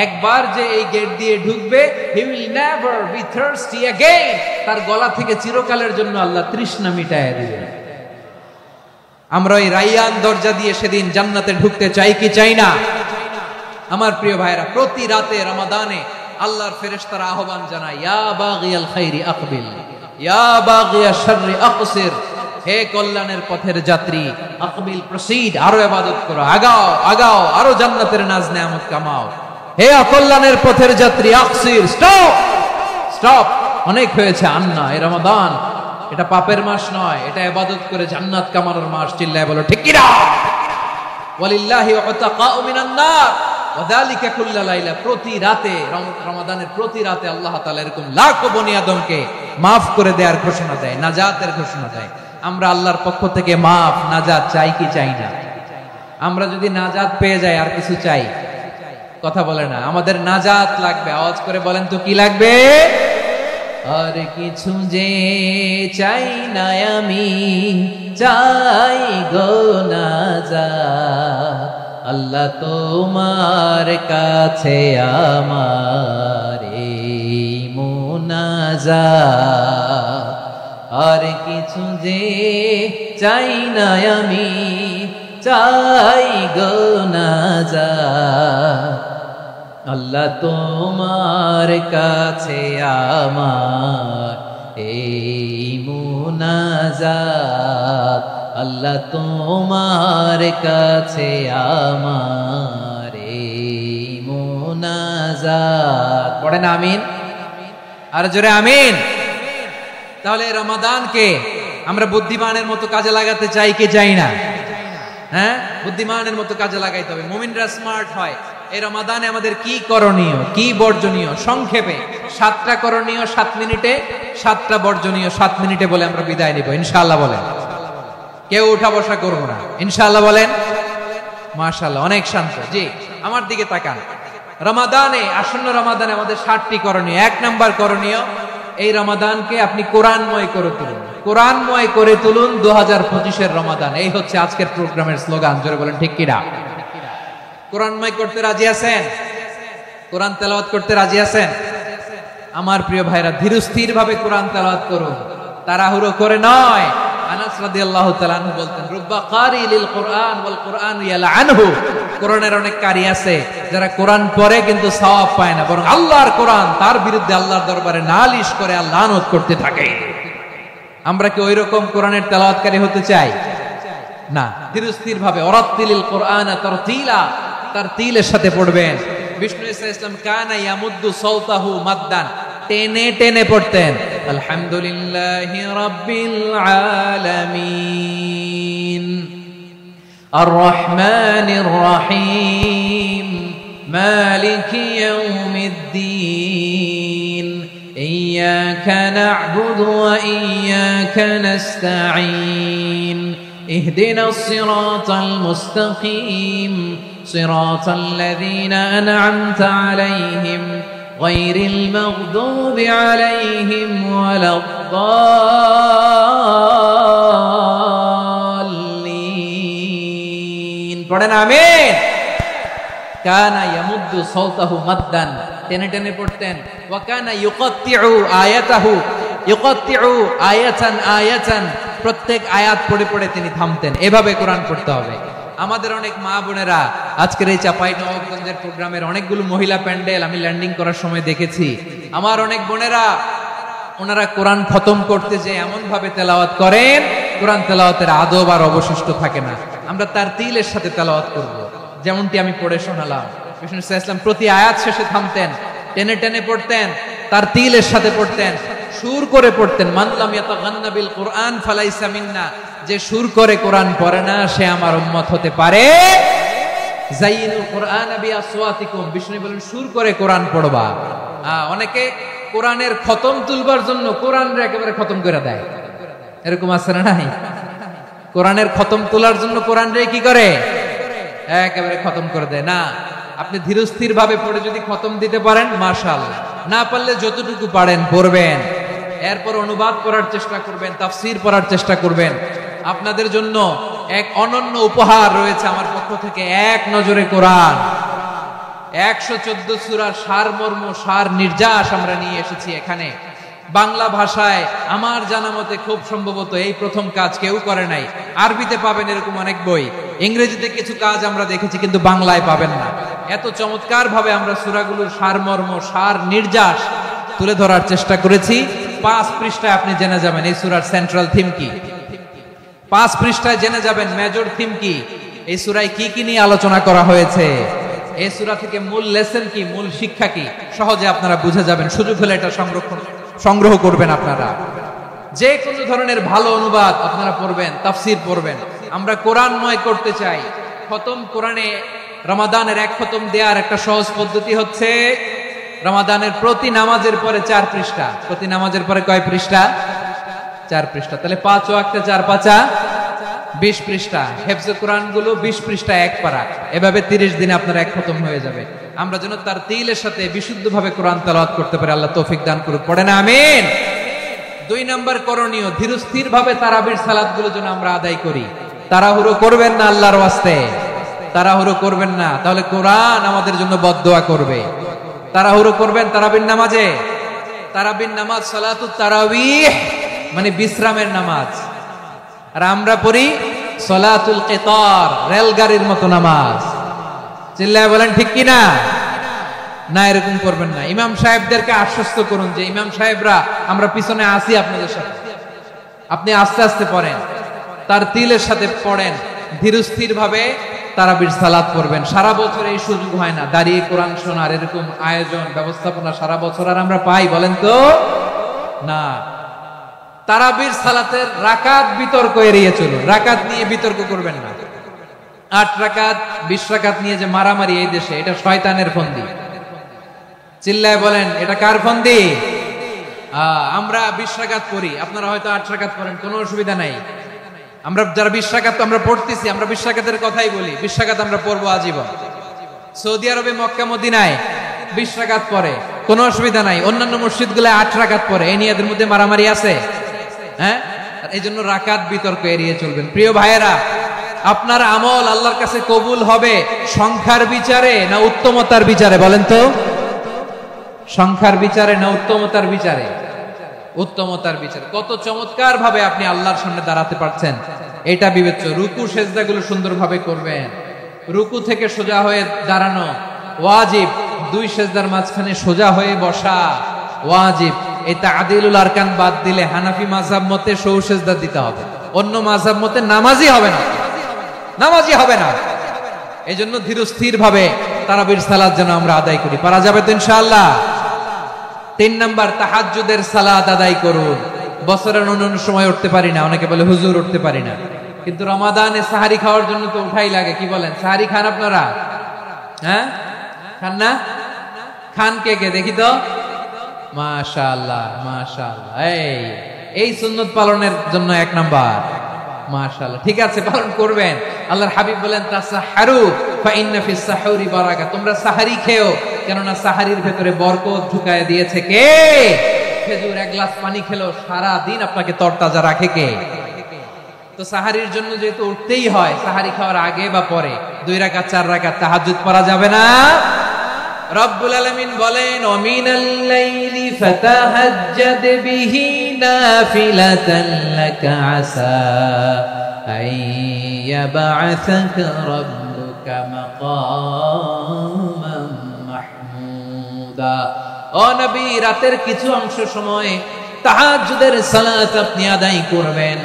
একবার যে এই গেট দিয়ে ঢুকবে, he will never be thirsty again, তার গলা থেকে চিরকালের জন্য আল্লাহ তৃষ্ণা মিটায় দিবেন। আমরা ওই রায়্যান দরজা দিয়ে সেদিন জান্নাতে ঢুকতে চাই কি চাই না? আমার প্রিয় ভাইরা, প্রতি রাতে রমাদানে আল্লাহর ফেরেশতারা আহ্বান জানায়, ইয়া বাগিয়াল খাইরি আকবিল, ইয়া বাগিয়াশ শাররি আকসির, হে কল্যাণের পথের যাত্রী, আকবিল প্রসিড, আরো ইবাদত করো, আগাও আগাও, আরো জান্নাতের নাজ নেয়ামত কামাও। হে অকল্যাণের পথের যাত্রী, আকসির, স্টপ স্টপ, অনেক হয়েছে। আন্না, এই রমাদান এটা পাপের মাস নয়, এটা ইবাদত করে জান্নাত কামানোর মাস। চিল্লায় বলো ঠিক কি না? ওয়ালিল্লাহি উতাকাউ মিনান নার ওয়া যালিকা কুল্লা লাইলা, প্রতি রাতে, রমাদানের প্রতি রাতে আল্লাহ তাআলা এরকম লাখো বনি আদমকে maaf করে দেওয়ার ঘোষণা দেয়, নাজাতের ঘোষণা দেয়। আমরা আল্লাহর পক্ষ থেকে মাফ, নাজাত চাই কি চাই না? আমরা যদি নাজাত পেয়ে যাই আর কিছু চাই? কথা বলে না। আমাদের নাজাত লাগবে। আওয়াজ করে বলেন তো কি লাগবে? আর কিছু যে চাই না আমি, চাই গো নাজাত, আল্লাহ তোমার কাছে আমার এই মুনাজাত। আর কিছু যে চাই না আমি, চাই গো নাজাত, আল্লাহ তোমার কাছে আমার এই মুনাজাত, আল্লাহ তোমার কাছে আমার এই মুনাজাত। পড়েন আমিন, আর জোরে আমিন। তাহলে রমাদানকে আমরা বুদ্ধিমানের মতো কাজে লাগাতে চাই কি চাই না? হ্যাঁ, বুদ্ধিমানের মতো কাজে লাগাইতে হবে। মুমিনরা স্মার্ট হয়। এই রমাদানে আমাদের কি করণীয়, কি বর্জনীয়, সংক্ষেপে 7টা করণীয় 7 মিনিটে, 7টা বর্জনীয় 7 মিনিটে বলে আমরা বিদায় নিব ইনশাআল্লাহ। বলেন, কেউ উঠা বসা করব না ইনশাআল্লাহ। বলেন মাশাআল্লাহ, অনেক শান্ত। জি, আমার দিকে তাকান। রমাদানে, আসন্ন রমাদানে আমাদের 7টি করণীয়। 1 নাম্বার করণীয়, এই রমাদানকে আপনি কোরআনময় করে তুলুন। কোরআনময় করে তুলুন 2025-এর রমাদান। এই হচ্ছে আজকের প্রোগ্রামের স্লোগান। জোরে বলেন ঠিক কি না? কোরআনময় করতে রাজি আছেন? কোরআন তেলাওয়াত করতে রাজি আছেন? আমার প্রিয় ভাইরা, ধীরস্থির ভাবে কোরআন তেলাওয়াত করুন, তাড়াহুড়ো করে নয়। আনাস রাদিয়াল্লাহু তাআলা আনহু বলতেন, রুব্বা কারি লিল কুরআন ওয়াল কুরআন ইয়ালআনহু, কোরআনের অনেক কারি আছে যারা কোরআন পড়ে কিন্তু সওয়াব পায় না, বরং আল্লাহর কোরআন তার বিরুদ্ধে আল্লাহর দরবারে নালিশ করে আর লানত করতে থাকে। আমরা কি ওইরকম কোরআনের তেলাওয়াতকারী হতে চাই? না। ধীরস্থির ভাবে, ওয়ারাত্তিলিল কুরআনা তারতিলা, তারতিলের সাথে পড়বেন। বিষ্ণু ইসলাম কানা ইয়ামুদ্দু সাওতাহু মাদ্দান, টেনে টেনে পড়তেন আলহামদুলিল্লাহি রাব্বিল আলামিন আর রহমানির রহিম মালিকি ইয়াউমিদ্দিন ইয়্যাকা না'বুদু ওয়া ইয়্যাকা নাস্তাঈন ইহদিনাস সিরাতাল মুস্তাকিম সিরাতাল লাযীনা আন'আমতা আলাইহিম غير المغضوب عليهم ولا الضالين পড়েন আমিন। কানা ইয়ামুদ্দু সাওতাহু মাদ্দান, টেনে টেনে পড়তেন। ওয়া কানা ইউকাত্তিউ আয়াতাহু, ইউকাত্তিউ আয়াতান আয়াতান, প্রত্যেক আয়াত পড়ে পড়ে তিনি থামতেন। এভাবে কোরআন পড়তে হবে। আমাদের অনেক মা বোনেরা আজকের এই চাঁপাইনবাবগঞ্জের প্রোগ্রামের অনেকগুলো মহিলা প্যান্ডেল আমি ল্যান্ডিং করার সময় দেখেছি। আমার অনেক বোনেরা ওনারা কোরআন খতম করতে যে এমন ভাবে তেলাওয়াত করেন, কোরআন তেলাওয়াতের আদব আর অবশিষ্ট থাকে না। আমরা তার তিলের সাথে তেলাওয়াত করব, যেমনটি আমি পড়ে শোনালাম। বিষ্ণু ইসলাম প্রতি আয়াত শেষে থামতেন, টেনে টেনে পড়তেন, তার তিলের সাথে পড়তেন, সুর করে পড়তেন। মান লাম ইয়াতাগান্না বিল কুরআন ফালাইসা মিন্না, যে সুর করে কোরআন পড়ে না সে আমার উম্মত হতে পারে। যাইনুল কুরআন বিআসওয়াতিকুম, বিষ্ণু বলেন সুর করে কোরআন পড়বা। অনেকে কোরআনের খতম তুলবার জন্য কোরআনরে একেবারে খতম করে দেয়, এরকম আছে না নাই? কোরআনের খতম তোলার জন্য কোরআনরে কি করে একেবারে খতম করে দেয়। না, আপনি ধীরস্থির ভাবে পড়ে যদি খতম দিতে পারেন মাশাআল্লাহ, না পারলে যতটুকু পারেন পড়বেন, এরপর অনুবাদ করার চেষ্টা করবেন, তাফসীর পড়ার চেষ্টা করবেন। আপনাদের জন্য এক অনন্য উপহার রয়েছে আমার পক্ষ থেকে, এক নজরে কোরআন 114 সূরার সারমর্ম, সার নির্যাস আমরা নিয়ে এসেছি এখানে বাংলা ভাষায়। আমার জানা মতে খুব সম্ভবত এই প্রথম কাজ কেউ করে নাই। আরবিতে পাবেন এরকম অনেক বই, ইংরেজিতে কিছু কাজ আমরা দেখেছি, কিন্তু বাংলায় পাবেন না। এত চমৎকার ভাবে আমরা সূরাগুলোর সারমর্ম, সার নির্যাস তুলে ধরার চেষ্টা করেছি। 5 পৃষ্ঠায় আপনি জেনে যাবেন এই সূরার সেন্ট্রাল থিম কি। 5 পৃষ্ঠায় জেনে যাবেন মেজর থিম কি, এই সূরায় কি কি নিয়ে আলোচনা করা হয়েছে, এই সূরা থেকে মূল লেসন কি, মূল শিক্ষা কি, সহজে আপনারা বুঝে যাবেন। সুযোগ হলে এটা সংগ্রহ করবেন। আপনারা যে কোনো ধরনের ভালো অনুবাদ আপনারা পড়বেন, তাফসীর পড়বেন। আমরা কোরআনময় করতে চাই। খতম কোরআনে রমাদানের এক খতম দেওয়ার একটা সহজ পদ্ধতি হচ্ছে রমাদানের প্রতি নামাজের পরে 4 পৃষ্ঠা, প্রতি নামাজের পরে কয় পৃষ্ঠা? 4 পৃষ্ঠা। তাহলে 5 ওয়াক্তে 4 পাঁচা 20 পৃষ্ঠা। হেফজে কোরআন গুলো 20 পৃষ্ঠা এক পারা, এভাবে 30 দিনে আপনার এক খতম হয়ে যাবে। আমরা যেন তার তিলের সাথে বিশুদ্ধভাবে কোরআন তেলাওয়াত করতে পারি, আল্লাহ তৌফিক দান করুক। পড়েন আমিন। 2 নম্বর করণীয়, ধীরস্থির ভাবে তারাবির সালাত গুলো যেন আমরা আদায় করি। তাড়াহুড়ো করবেন না, আল্লাহর ওয়াস্তে তাড়াহুড়ো করবেন না, তাহলে কোরআন আমাদের জন্য বদদোয়া করবে। তাড়াহুড়ো করবেন তারাবির নামাজে। তারাবির নামাজ সালাতুত তারাবিহ মানে বিশ্রামের নামাজ, আর আমরা পড়ি সালাতুল কিতার, রেলগাড়ির মতো নামাজ। চিল্লায় বলেন ঠিক কি না? না, এরকম করবেন না। ইমাম সাহেবদেরকে আশ্বস্ত করুন যে ইমাম সাহেবরা আমরা পিছনে আসি আপনাদের সাথে, আপনি আস্তে আস্তে পড়েন, তার তিলের সাথে পড়েন, ধীরস্থির ভাবে তারাবির সালাত পড়বেন। সারা বছর এই সুযোগ হয় না দাঁড়িয়ে কোরআন শোনার, এরকম আয়োজন ব্যবস্থাপনা সারা বছর আর আমরা পাই বলেন তো না। তারাবির সালাতের রাকাত বিতর্ক এড়িয়ে চলুন, রাকাত নিয়ে বিতর্ক করবেন না। 8 রাকাত 20 রাকাত নিয়ে যে মারামারি এই দেশে, এটা শয়তানের ফন্দি। চিল্লায় বলেন এটা কার ফন্দি? আমরা 20 রাকাত পড়ি, আপনারা হয়তো 8 রাকাত পড়েন, কোনো অসুবিধা নাই। আমরা যারা 20 রাকাত আমরা পড়তেছি, আমরা 20 রাকাতের কথাই বলি, 20 রাকাত আমরা পড়বো আজীবন। সৌদি আরবে মক্কা মদিনায় 20 রাকাত পড়ে, কোনো অসুবিধা নাই। অন্যান্য মসজিদগুলোয় 8 রাকাত পড়ে, এই নিয়ে এদের মধ্যে মারামারি আছে? হ্যাঁ, এই জন্য রাকাত বিতর্ক এড়িয়ে চলবেন। প্রিয় ভাইয়েরা, আপনার আমল আল্লাহর কাছে কবুল হবে সংখ্যার বিচারে না উত্তমতার বিচারে? বলেন তো, সংখ্যার বিচারে না উত্তমতার বিচারে? উত্তমতার বিচারে। কত চমৎকার ভাবে আপনি আল্লাহর সামনে দাঁড়াতে পারছেন এটা বিবেচ্য। রুকু সেজদাগুলো সুন্দরভাবে করবেন, রুকু থেকে সোজা হয়ে দাঁড়ানো ওয়াজিব, 2 সেজদার মাঝখানে সোজা হয়ে বসা ওয়াজিব। এই তা'দিলুল আরকান বাদ দিলে হানাফি মাযহাব মতে সৌ সেজদা দিতে হবে, অন্য মাযহাব মতে নামাজই হবে না, নামাজই হবে না। এই জন্য ধীরস্থির ভাবে তারাবির সালাত যেন আমরা আদায় করি। পারা যাবে তো ইনশাআল্লাহ? 3 নাম্বার, তাহাজ্জুদের সালাত আদায় করুন। বছরের অন্যান্য সময় উঠতে পারি না, অনেকে বলে হুজুর উঠতে পারি না, কিন্তু রমাদানে সাহারি খাওয়ার জন্য তো উঠাই লাগে। কি বলেন, সাহারি খান আপনারা? হ্যাঁ, খান না? খান কে কে দেখি তো? মাশাআল্লাহ মাশাআল্লাহ। এই সুন্নত পালনের জন্য 1 নাম্বার। মাশাআল্লাহ, ঠিক আছে, পালন করবেন। আল্লাহর হাবিব বলেন তাসাহহারু ফা ইন্না ফিস সাহুরি বারাকা, তোমরা সাহারি খেও, কেননা সাহারির ভেতরে বরকত ঢুকায় দিয়েছে কে? খেজুর 1 গ্লাস পানি খেলো সারা দিন আপনাকে তরতাজা রাখে কে? তো সাহারির জন্য যেহেতু উঠতেই হয়, সাহারি খাওয়ার আগে বা পরে 2 রাকাত 4 রাকাত তাহাজ্জুদ পড়া যাবে না? রব্বুল আলামিন বলেন ওয়ামিনাল লাইলি ফাতাহাজ্জাদ বিহি নাফিলাতান লাকা আসা আইয়াবআসাকা রাব্বুকা মাকামান মাহমুদা। ও নবী, রাতের কিছু অংশ সময় তাহাজ্জুদের সালাত আপনি আদায় করবেন,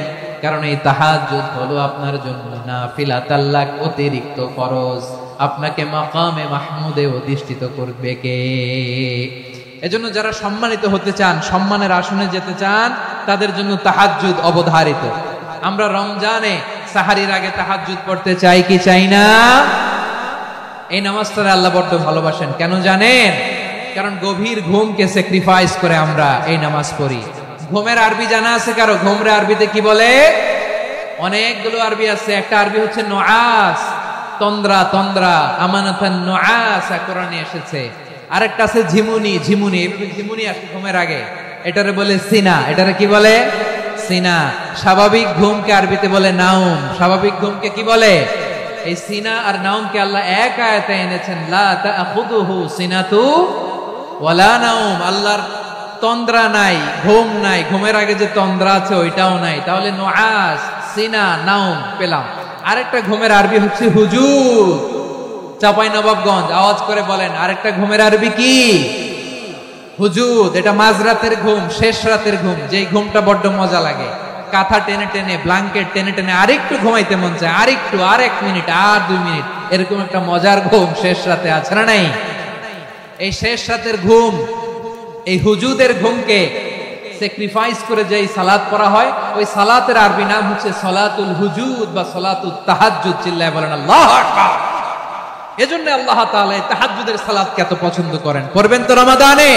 কারণ এই তাহাজ্জুদ হলো আপনার জন্য নাফিলাতাল লাক, অতিরিক্ত ফরজ। আপনাকে মাকামে মাহমুদে অধিষ্ঠিত করবে কে? এজন্য যারা সম্মানিত হতে চান, সম্মানের আসনে যেতে চান, তাদের জন্য তাহাজ্জুদ অবধারিত। আমরা রমজানে সাহারির আগে তাহাজ্জুদ পড়তে চাই কি চাই না? এই নামাজটা আল্লাহ বড্ড ভালোবাসেন। কেন জানেন? কারণ গভীর ঘুমকে স্যাক্রিফাইস করে আমরা এই নামাজ পড়ি। ঘুমের আরবি জানা আছে কারো? ঘুমরে আরবিতে কি বলে? অনেকগুলো আরবি আছে। একটা আরবি হচ্ছে নুআস, তন্দ্রা, তন্দ্রা, আমানাতান নুআস কোরআনে এসেছে। আরেকটা আছে ঝিমুনি, ঝিমুনি, ঝিমুনি আসে ঘুমের আগে, এটারে বলে সিনা। এটারে কি বলে? সিনা। স্বাভাবিক ঘুমকে আরবিতে বলে নাউম। স্বাভাবিক ঘুমকে কি বলে? এই সিনা আর নাউমকে আল্লাহ এক আয়াতে এনেছেন, লা তাখুযুহু সিনাতু ওয়ালা নাউম। আল্লাহর তন্দ্রা নাই, ঘুম নাই। ঘুমের আগে যে তন্দ্রা আছে ওইটাও নাই। তাহলে নুআস, সিনা, নাউম পেলাম। আরেকটা ঘুমের আরবি হচ্ছে হুজুর। চাঁপাইনবাবগঞ্জ আওয়াজ করে বলেন, আরেকটা ঘুমের আরবি কি? হুজুর। এটা মাঝরাতের ঘুম, শেষ রাতের ঘুম, যেই ঘুমটা বড্ড মজা লাগে। কাঁথা টেনে টেনে, ব্ল্যাঙ্কেট টেনে টেনে আরেকটু ঘুমাইতে মন চায়, আরেকটু, আর 1 মিনিট, আর 2 মিনিট, এরকম একটা মজার ঘুম শেষ রাতে আছে না নাই? এই শেষ রাতের ঘুম, এই হুজুদের ঘুমকে স্যাক্রিফাইস করে যেই সালাত পড়া হয়, ওই সালাতের আরবি নাম হচ্ছে সালাতুল হুজুদ বা সালাতুত তাহাজ্জুদ। চিল্লায় বলেন আল্লাহু আকবার। এজন্য আল্লাহ তাআলা এই তাহাজ্জুদের সালাতকে এত পছন্দ করেন। পড়বেন তো রমাদানে।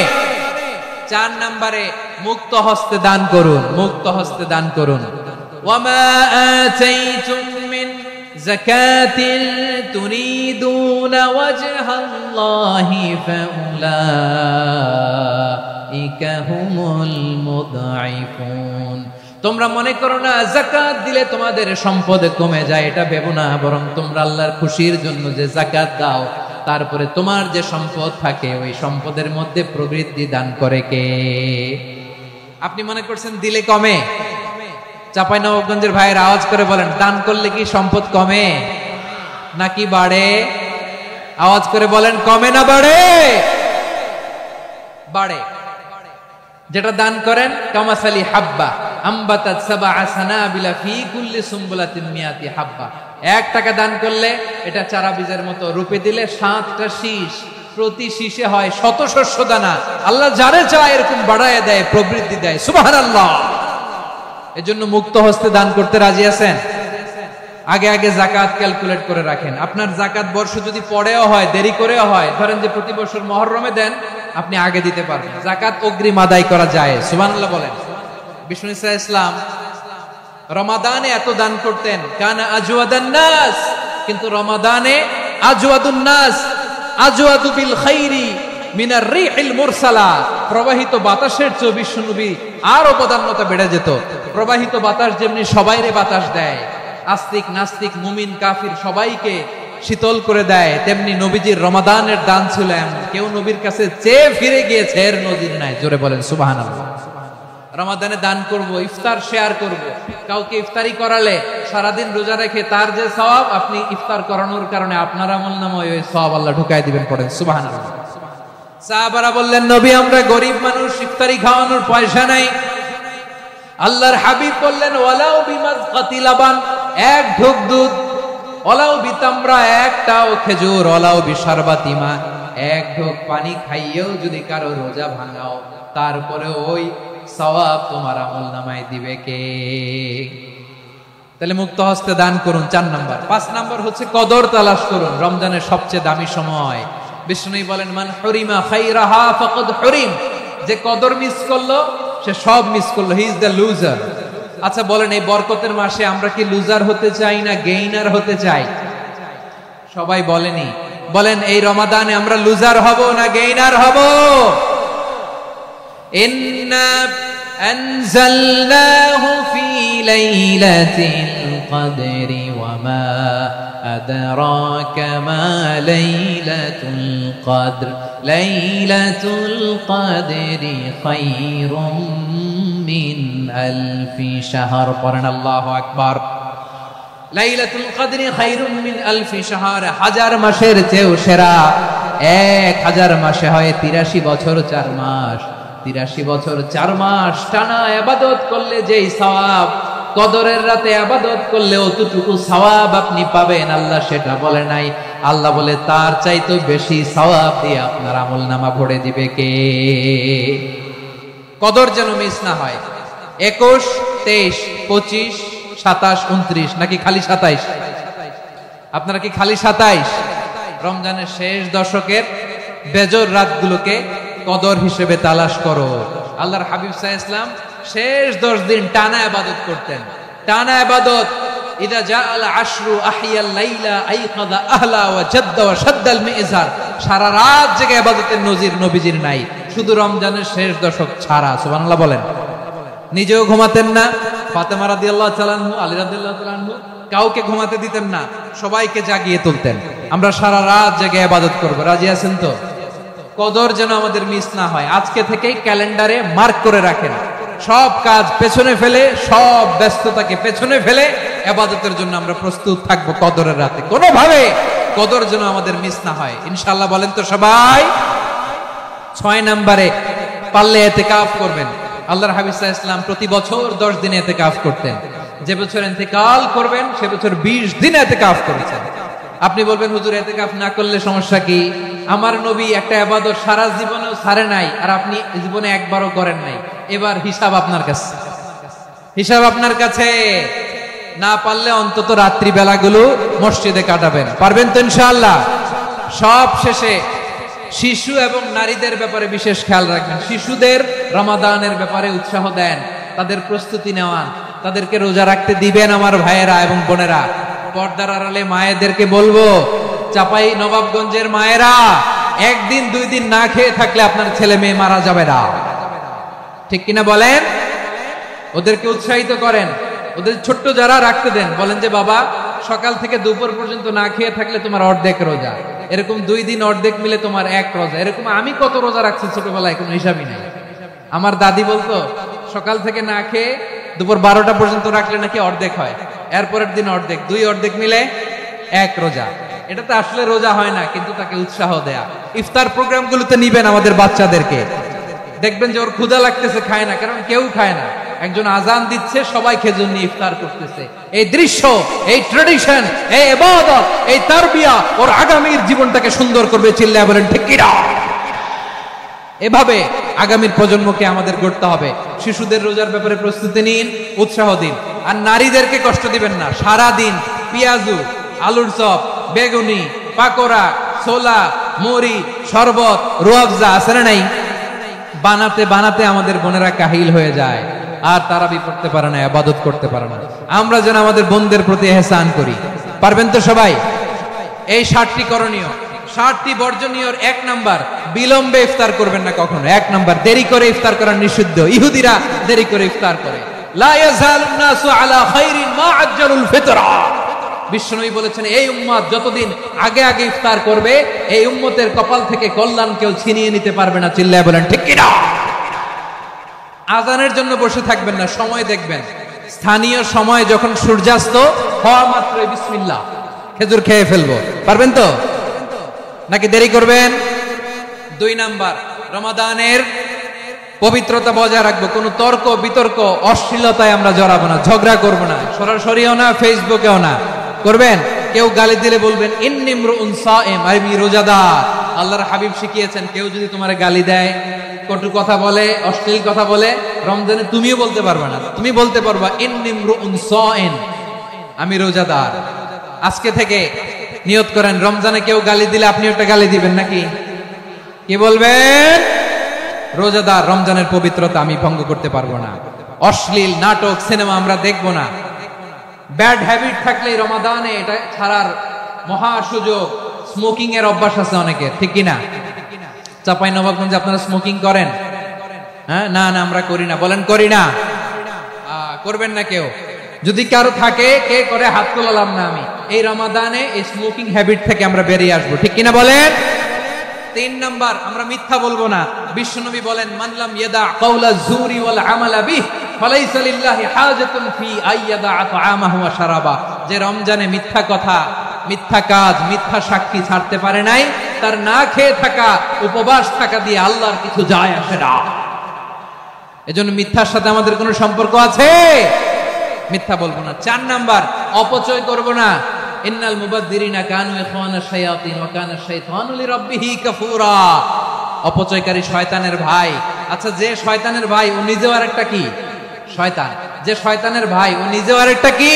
4 নম্বরে মুক্ত হস্তে দান করুন, মুক্ত হস্তে দান করুন। ওয়ামা আতাইতুম মিন যাকাতিন তুরিদুনা ওয়াজহাল্লাহি ফাউলাইকা হুমুল মুদঈফুন। তোমরা মনে করো না যাকাত দিলে তোমাদের সম্পদ কমে যায়, এটা ভেবো না। বরং তোমরা আল্লাহর খুশির জন্য যে যাকাত দাও, তারপরে তোমার যে সম্পদ থাকে ওই সম্পদের মধ্যে প্রবৃদ্ধি দান করে কে? আপনি মনে করছেন দিলে কমে? চাঁপাইনবাবগঞ্জের ভাইয়ের আওয়াজ করে বলেন, দান করলে কি সম্পদ কমে নাকি বাড়ে? আওয়াজ করে বলেন, কমে না বাড়ে? বাড়ে। যেটা দান করেন, কামাসালি হাব্বা আম্বাতাত সাবআ সানাবিলা ফি কুল্লি সুমবুলাতিন মিয়াতি হাব্বা। 1 টাকা দান করলে এটা চারা বীজের মতো, রূপে দিলে 7টা শীষ, প্রতি শীষে হয় 100 শস্য দানা। আল্লাহ যারে চায় এরকম বাড়ায় দেয়, প্রবৃদ্ধি দেয়। সুবহানাল্লাহ। এজন্য মুক্ত হস্তে দান করতে রাজি আছেন? আগে আগে যাকাত ক্যালকুলেট করে রাখেন। আপনার যাকাত বর্ষ যদি পরেও হয়, দেরি করেও হয়, ধরেন যে প্রতি বছর মুহররমে দেন, আপনি আগে দিতে পারবেন। যাকাত অগ্রিম আদায় করা যায়। সুবহানাল্লাহ বলেন। বিষ্ণু ইসা ইসলাম রমাদানে এত দান করতেন, কানা আজওয়াদান নাস, কিন্তু রমাদানে আজওয়াদুন নাস আজওয়াদু বিল খাইরি মিনার রিহিল মুরসালা। প্রবাহিত বাতাসের চেয়ে বিশ্বনবী আর অবদান্যতা বেড়ে যেত। প্রবাহিত বাতাস যেমনি সবাইরে বাতাস দেয়, আস্তিক নাস্তিক মুমিন কাফির সবাইকে শীতল করে দেয়, তেমনি নবীজির রমাদানের দান ছিল এমন, কেউ নবীর কাছে চেয়ে ফিরে গিয়েছে এর নজির নাই। জোরে বলেন সুবহানাল্লাহ। রমাদানে দান করব, ইফতার শেয়ার করব। কাউকে ইফতারি করালে সারাদিন রোজা রেখে তার যে সওয়াব, আপনি ইফতার করানোর কারণে আপনার আমলনামায় ওই সওয়াব আল্লাহ ঢুকায় দিবেন। পড়েন সুবহানাল্লাহ। সাহাবারা বললেন, নবী আমরা গরিব মানুষ, ইফতারি খাওয়ানোর পয়সা নাই। আল্লাহর হাবিব বললেন, ওয়ালাউ বিমাজকাতি লাবান, 1 ঢোক দুধ ওলাও বিতামরা, একটাও খেজুর, ওলাও বিশারবাতিমা, এক ঢোক পানি খাইয়েও যদি কারো রোজা ভাঙাও, তারপরে ওই সওয়াব তোমার আমলনামায় দিবে কে? তাহলে মুক্ত হস্তে দান করুন, 4 নাম্বার। 5 নাম্বার হচ্ছে কদর তালাশ করুন, রমজানের সবচেয়ে দামি সময়। বিষ্ণু বলেন, মান হুরিমা খাইরাহা ফাকাদ হুরিম, যে কদর মিস করলো সে সব মিস করলো, হি ইজ দ্য লুজার। আচ্ছা বলেন, এই বরকতের মাসে আমরা কি লুজার হতে চাই না গেইনার হতে চাই? সবাই বলেনি, বলেন এই রমাদানে আমরা লুজার হব না গেইনার হব? ইন্না আনজালনাহু ফি লাইলাতিল কদরি ওয়া মা আদরাকা মা লাইলাতুল কদর, লাইলাতুল কদরি খায়রুম মিন আলফি শাহর। পড়েন আল্লাহু আকবার। লাইলাতুল কদরি খায়রুম মিন আলফি শাহর, 1000 মাসের চেয়েও সেরা। 1000 মাসে হয় 83 বছর 4 মাস। 83 বছর 4 মাস টানা ইবাদত করলে যেই সওয়াব, কদরের রাতে ইবাদত করলে অতটুকু সওয়াব আপনি পাবেন, আল্লাহ সেটা বলে নাই। আল্লাহ বলে তার চাইতে বেশি সওয়াব দিয়ে আপনার আমলনামা ভরে দিবে কে? কদর যেন মিস না হয়। 21, 23, 25, 27, 29 নাকি খালি 27? আপনারা কি খালি 27? রমজানের শেষ দশকের বেজর রাতগুলোকে কদর হিসেবে তালাশ করো। আল্লাহর হাবিব সাল্লাল্লাহু আলাইহি ওয়াসাল্লাম শেষ 10 দিন টানা ইবাদত করতেন, টানা ইবাদত। ইদা জাআল আশরু আহিয়াল লাইলা আইকাযা আহলা ওয়া জাদ্দা ওয়া শাদ্দাল মিজার। সারা রাত জেগে ইবাদতের নজির নবীজির নাই, শুধু রমজানের শেষ দশক ছাড়া। সুবহানাল্লাহ বলেন। নিজেও ঘুমাতেন না, ফাতেমা রাদিয়াল্লাহু তাআলা আনহু, আলী রাদিয়াল্লাহু তাআলা আনহু কাউকে ঘুমাতে দিতেন না, সবাইকে জাগিয়ে তুলতেন। আমরা সারা রাত জেগে ইবাদত করব, রাজি আছেন তো? কদর যেন আমাদের মিস না হয়। আজকে থেকেই ক্যালেন্ডারে মার্ক করে রাখেন, সব কাজ পেছনে ফেলে, সব ব্যস্ততাকে পেছনে ফেলে ইবাদতের জন্য আমরা প্রস্তুত থাকব কদরের রাতে। কোনোভাবে কদর যেন আমাদের মিস না হয়, ইনশাআল্লাহ। বলেন তো সবাই। 6 নম্বরে পারলে ইতিকাফ করবেন। আল্লাহর হাবিব সাল্লাল্লাহু আলাইহি ওয়াসাল্লাম প্রতি বছর 10 দিন ইতিকাফ করতেন। যে বছর ইন্তেকাল করবেন সে বছর 20 দিন ইতিকাফ করেছেন। আপনি বলবেন, হুজুর ইতিকাফ না করলে সমস্যা কি? আমার নবী একটা ইবাদত সারা জীবনেও ছাড়ে নাই, আর আপনি জীবনে একবারও করেন নাই। এবার হিসাব আপনার কাছে, হিসাব আপনার কাছে। না পারলে অন্তত রাত্রি বেলাগুলো মসজিদে কাটাবেন। পারবেন তো ইনশাআল্লাহ? সব শেষে শিশু এবং নারীদের ব্যাপারে বিশেষ খেয়াল রাখবেন। শিশুদের রমাদানের ব্যাপারে উৎসাহ দেন, তাদের প্রস্তুতি নেওয়ান, তাদেরকে রোজা রাখতে দিবেন। আমার ভাইয়েরা এবং বোনেরা, পর্দার আড়ালে মায়েদেরকে বলবো, চাপাই নবাবগঞ্জের মায়েরা, 1 দিন 2 দিন না খেয়ে থাকলে আপনার ছেলে মেয়ে মারা যাবে না। ঠিক কিনা বলেন? ওদেরকে উৎসাহিত করেন, ওদের ছোট্ট যারা রাখতে দেন, বলেন যে বাবা সকাল থেকে দুপুর পর্যন্ত না খেয়ে থাকলে তোমার অর্ধেক রোজা, এরকম 2 দিন অর্ধেক মিলে তোমার 1 রোজা। এরকম আমি কত রোজা রাখছি ছোটবেলায়, কোনো হিসাবই নাই। আমার দাদি বলতো সকাল থেকে না খেয়ে দুপুর 12টা পর্যন্ত রাখলে নাকি অর্ধেক হয়, এরপরের দিন অর্ধেক, 2 অর্ধেক মিলে 1 রোজা। এটা তো আসলে রোজা হয় না, কিন্তু তাকে উৎসাহ দেয়া। ইফতার প্রোগ্রামগুলোতে নিবেন আমাদের বাচ্চাদেরকে, দেখবেন যে ওর ক্ষুধা লাগতেছে, খায় না, কারণ কেউ খায় না। একজন আজান দিচ্ছে, সবাই খেজুর নিয়ে ইফতার করতেছে। এই দৃশ্য, এই ট্র্যাডিশন, এই ইবাদত, এই তারবিয়া ওর আগামীর জীবনটাকে সুন্দর করবে। চিল্লায়া বলেন ঠিক কি না? এভাবে আগামীর প্রজন্মকে আমাদের গড়তে হবে। শিশুদের রোজার ব্যাপারে প্রস্তুতি নিন, উৎসাহ দিন। আর নারীদেরকে কষ্ট দিবেন না। সারা দিন পেঁয়াজু, আলুর চপ, বেগুনি, পাকোড়া, ছোলা, মুড়ি, শরবত, রুয়াবজা আছে না নাই? বানাতে বানাতে আমাদের বোনেরা কাহিল হয়ে যায়, আর তারাবি পড়তে পারে না, ইবাদত করতে পারে না। আমরা যেন আমাদের বোনদের প্রতি ইহসান করি। পারবেন তো সবাই? এই 7টি করণীয়, 7টি বর্জনীয়। 1 নাম্বার, বিলম্বে ইফতার করবেন না কখনো। 1 নাম্বার, দেরি করে ইফতার করা নিষিদ্ধ। ইহুদিরা দেরি করে ইফতার করে। লা ইয়াজালুন নাসু আলা খাইরিন মা আজ্জালুল ফিতরা। বিশ্বনবী বলেছেন, এই উম্মত যতদিন আগে আগে ইফতার করবে, এই উম্মতের কপাল থেকে কল্যাণ কেউ ছিনিয়ে নিতে পারবে না। চিল্লায়া বলেন ঠিক কি না? আজানের জন্য বসে থাকবেন না, সময় দেখবেন। স্থানীয় সময় যখন সূর্যাস্ত হওয়া মাত্রই বিসমিল্লাহ, খেজুর খেয়ে ফেলবো। পারবেন তো? নাকি দেরি করবেন? 2 নাম্বার, রমাদানের পবিত্রতা বজায় রাখবো। কোনো তর্ক বিতর্ক অশ্লীলতায় আমরা জড়াবো না, ঝগড়া করবো না, সরাসরিও না, ফেসবুকেও না। করবেন? কেউ গালি দিলে বলবেন ইন্নী ইমরুউন সাইম, আমি রোজাদার। আল্লাহর হাবিব শিখিয়েছেন কেউ যদি তোমারে গালি দেয়, কটু কথা বলে, অশ্লীল কথা বলে, রমজানে তুমিও বলতে পারবে না, তুমি বলতে পারবা ইন্নী ইমরুউন সাইম, আমি রোজাদার। আজকে থেকে নিয়ত করেন রমজানে কেউ গালি দিলে আপনি একটা গালি দিবেন নাকি? কি বলবেন? রোজাদার, রমজানের পবিত্রতা আমি ভঙ্গ করতে পারবো না। অশ্লীল নাটক সিনেমা আমরা দেখবো না। ব্যাড হ্যাবিট থাকলে রমাদানে এটা ছাড়ার মহা সুযোগ। স্মোকিং এর অভ্যাস আছে অনেকের, ঠিক কিনা? চাঁপাইনবাবগঞ্জে আপনারা স্মোকিং করেন? হ্যাঁ, না না আমরা করি না। বলেন করি না। করবেন না কেউ? যদি কারো থাকে, কে করে হাত তোলালাম না আমি। এই রমাদানে এই স্মোকিং হ্যাবিট থেকে আমরা বেরিয়ে আসবো, ঠিক কিনা বলেন? 3 নাম্বার, আমরা মিথ্যা বলবো না। বিশ্বনবী বলেন মানলাম ইয়াদা কাওলা যুরি ওয়াল আমালা বিহি ফালাইসা লিল্লাহি হাজাতুন ফি আইয়াদা তাআমাহু ওয়া শারাবা। যে রমজানে মিথ্যা কথা, মিথ্যা কাজ, মিথ্যা সাক্ষী ছাড়তে পারে নাই, তার না খেয়ে থাকা, উপবাস থাকা দিয়ে আল্লাহর কিছু যায় আসে না। এজন্য মিথ্যার সাথে আমাদের কোনো সম্পর্ক আছে? মিথ্যা বলবো না। 4 নাম্বার, অপচয় করব না। ইন্নাল মুবাদদিরিনা কানু ইখওয়ানাশ শায়াতিন ওয়া কানা শাইতানু লিরাব্বিহি কাফুরা। অপচয়কারী শয়তানের ভাই। আচ্ছা, যে শয়তানের ভাই ও নিজেও আরেকটা কি? শয়তান। যে শয়তানের ভাই ও নিজেও আরেকটা কি?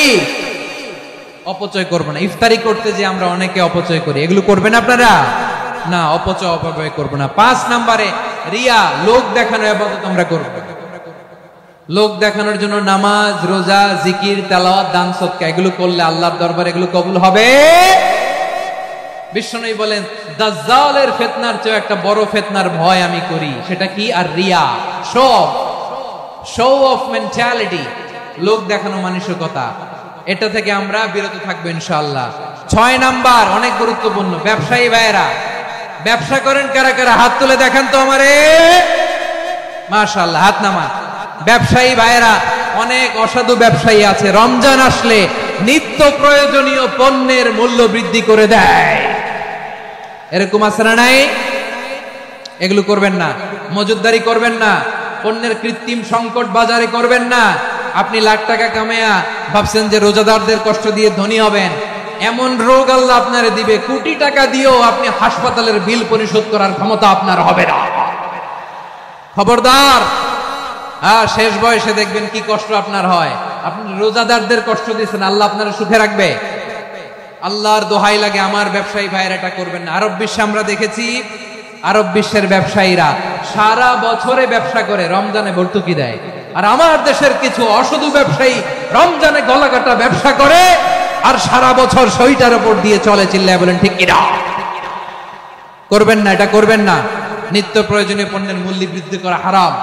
অপচয় করব না। ইফতারি করতে যে আমরা অনেকে অপচয় করি, এগুলো করবেন আপনারা? না, অপচয় অপব্যয় করব না। 5 নম্বরে রিয়া, লোক দেখানো ইবাদত আমরা করব। লোক দেখানোর জন্য নামাজ, রোজা, জিকির, তেলাওয়াত, দান, সদকা এগুলো করলে আল্লাহর দরবারে এগুলো কবুল হবে। বিশ্বনবী বলেন দাজ্জালের ফিতনার চেয়ে একটা বড় ফিতনার ভয় আমি করি, সেটা কি? আর রিয়া, শো অফ মেন্টালিটি, লোক দেখানো মানসিকতা। এটা থেকে আমরা বিরত থাকবো ইনশাআল্লাহ। 6 নাম্বার, অনেক গুরুত্বপূর্ণ। ব্যবসায়ী ভাইয়েরা, ব্যবসা করেন কারা কারা? হাত তুলে দেখান তো আমারে। মাশাআল্লাহ, হাত নামান। ব্যবসায়ী ভাইয়েরা, অনেক অসাধু ব্যবসায়ী আছে, রমজান আসলে নিত্য প্রয়োজনীয় পণ্যের মূল্য বৃদ্ধি করে দেয়। এরকম আছে না নাই? এগুলো করবেন না। মজুদদারি করবেন না। পণ্যের কৃত্রিম সংকট বাজারে করবেন না। আপনি লাখ টাকা কামায়া ভাবছেন যে রোজাদারদের কষ্ট দিয়ে ধনী হবেন। এমন রোগ আল্লাহ আপনারে দিবে, কোটি টাকা দিয়েও আপনি হাসপাতালের বিল পরিশোধ করার ক্ষমতা আপনার হবে না। খবরদার। শেষ বয়সে দেখবেন কি কষ্ট আপনার হয়। আপনি রোজাদারদের কষ্ট দিচ্ছেন, আল্লাহ আপনারা সুখে রাখবে? আল্লাহর দোহাই লাগে, আমার ব্যবসায়ী ভাইয়ের এটা করবেন না। আরব বিশ্বে আমরা দেখেছি, আরব বিশ্বের ব্যবসায়ীরা সারা বছরে ব্যবসা করে, রমজানে ভর্তুকি দেয়। আর আমার দেশের কিছু অসাধু ব্যবসায়ী রমজানে গলাকাটা ব্যবসা করে আর সারা বছর সইটার উপর দিয়ে চলে। চিল্লায় বলেন ঠিক কিনা? করবেন না, এটা করবেন না। নিত্য প্রয়োজনীয় পণ্যের মূল্য বৃদ্ধি করা হারাম,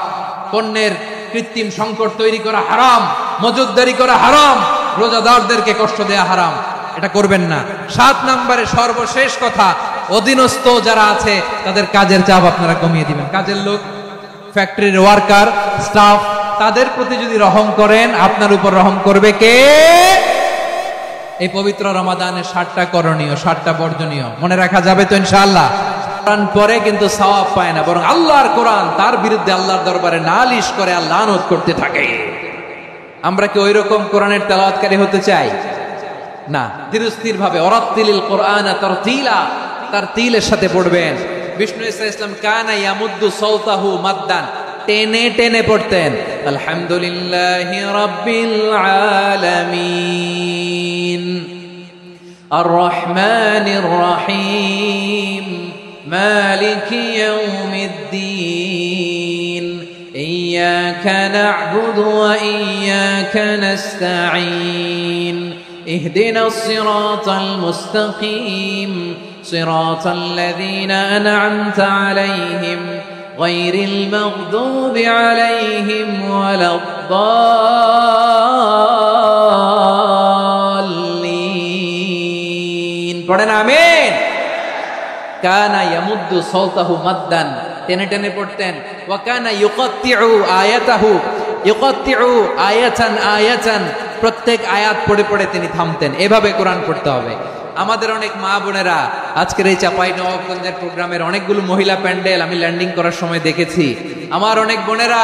পণ্যের কৃত্রিম সংকট তৈরি করা হারাম, মজুদদারি করা হারাম, রোজাদারদেরকে কষ্ট দেয়া হারাম, এটা করবেন না। 7 নম্বরে সর্বশেষ কথা, অধীনস্থ যারা আছে তাদের কাজের চাপ আপনারা কমিয়ে দিবেন। কাজের লোক, ফ্যাক্টরির ওয়ার্কার, স্টাফ, তাদের প্রতি যদি রহম করেন, আপনার উপর রহম করবে কে? এই পবিত্র রমাদানের 7টা করণীয়, 7টা বর্জনীয় মনে রাখা যাবে তো ইনশাআল্লাহ? কোরআন পড়ে কিন্তু সওয়াব পায় না, বরং আল্লাহর কোরআন তার বিরুদ্ধে আল্লাহর দরবারে নালিশ করে আর লানত করতে থাকে। আমরা কি ওইরকম কোরআনের তেলাওয়াতকারী হতে চাই? না। ধীরস্থির ভাবে ওয়ারাত্তিলিল কোরআন তারতিলা, তার তিলের সাথে পড়বেন। বিষ্ণু ইসলাম কানা ইয়ামুদ্দু সাওতাহু মাদ্দান, টেনে টেনে পড়তেন। আলহামদুলিল্লাহি রাব্বিল আলামিন আর রহমানির রহিম মালিকি ইয়াউমিদ্দিন ইয়্যাকা না'বুদু ওয়া ইয়্যাকা নাস্তাঈন ইহদিনাস সিরাতাল মুস্তাকিম সিরাতাল লাযীনা আন'আমতা আলাইহিম গায়রিল মাগদুবি আলাইহিম ওয়ালাদ-দাল্লিন। পড়েন আমিন। কানা ইয়ামুদ্দু সাওতাহু মাদ্দান, টেনে টেনে পড়তেন। ওয়া কানা ইউকাত্তিউ আয়াতাহু, ইউকাত্তিউ আয়াতান আয়াতান, প্রত্যেক আয়াত পড়ে পড়ে তিনি থামতেন। এভাবে কোরআন পড়তে হবে। আমাদের অনেক মা বোনেরা আজকের এই চাঁপাইনবাবগঞ্জের প্রোগ্রামের অনেকগুলো মহিলা প্যান্ডেল আমি ল্যান্ডিং করার সময় দেখেছি। আমার অনেক বোনেরা,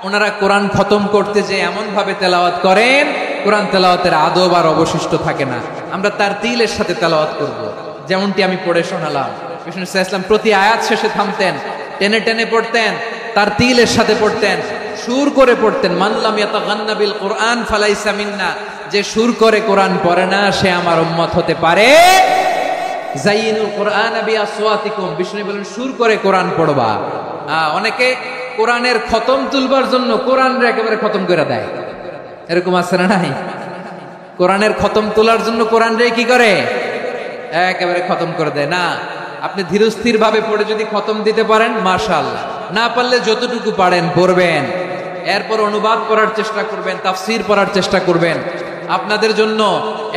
ওনারা কোরআন খতম করতে যে এমন ভাবে তেলাওয়াত করেন, কোরআন তেলাওয়াতের আদব আর অবশিষ্ট থাকে না। আমরা তার তিলের সাথে তেলাওয়াত করব, যেমনটি আমি পড়ে শোনালাম। বিষ্ণু ইসলাম প্রতি আয়াত শেষে থামতেন, টেনে টেনে পড়তেন, তার তিলের সাথে পড়তেন, সুর করে পড়তেন। মান লাম ইয়াতাগান্না বিল কুরআন ফালাইসা মিন্না, যে সুর করে কোরআন পড়ে না সে আমার উম্মত হতে পারে। যাইনুল কুরআন বিআসওয়াতিকুম, বিষ্ণু বলেন সুর করে কোরআন পড়বা। অনেকে কোরআনের খতম তুলবার জন্য কোরআনরে একেবারে খতম করে দেয়, এরকম আছে না নাই? কোরআনের খতম তোলার জন্য কোরআনরে কি করে? একেবারে খতম করে দেয়। না, আপনি ধীরস্থির ভাবে পড়ে যদি খতম দিতে পারেন মাশাআল্লাহ, না পারলে যতটুকু পারেন পড়বেন, এরপর অনুবাদ করার চেষ্টা করবেন, তাফসীর পড়ার চেষ্টা করবেন। আপনাদের জন্য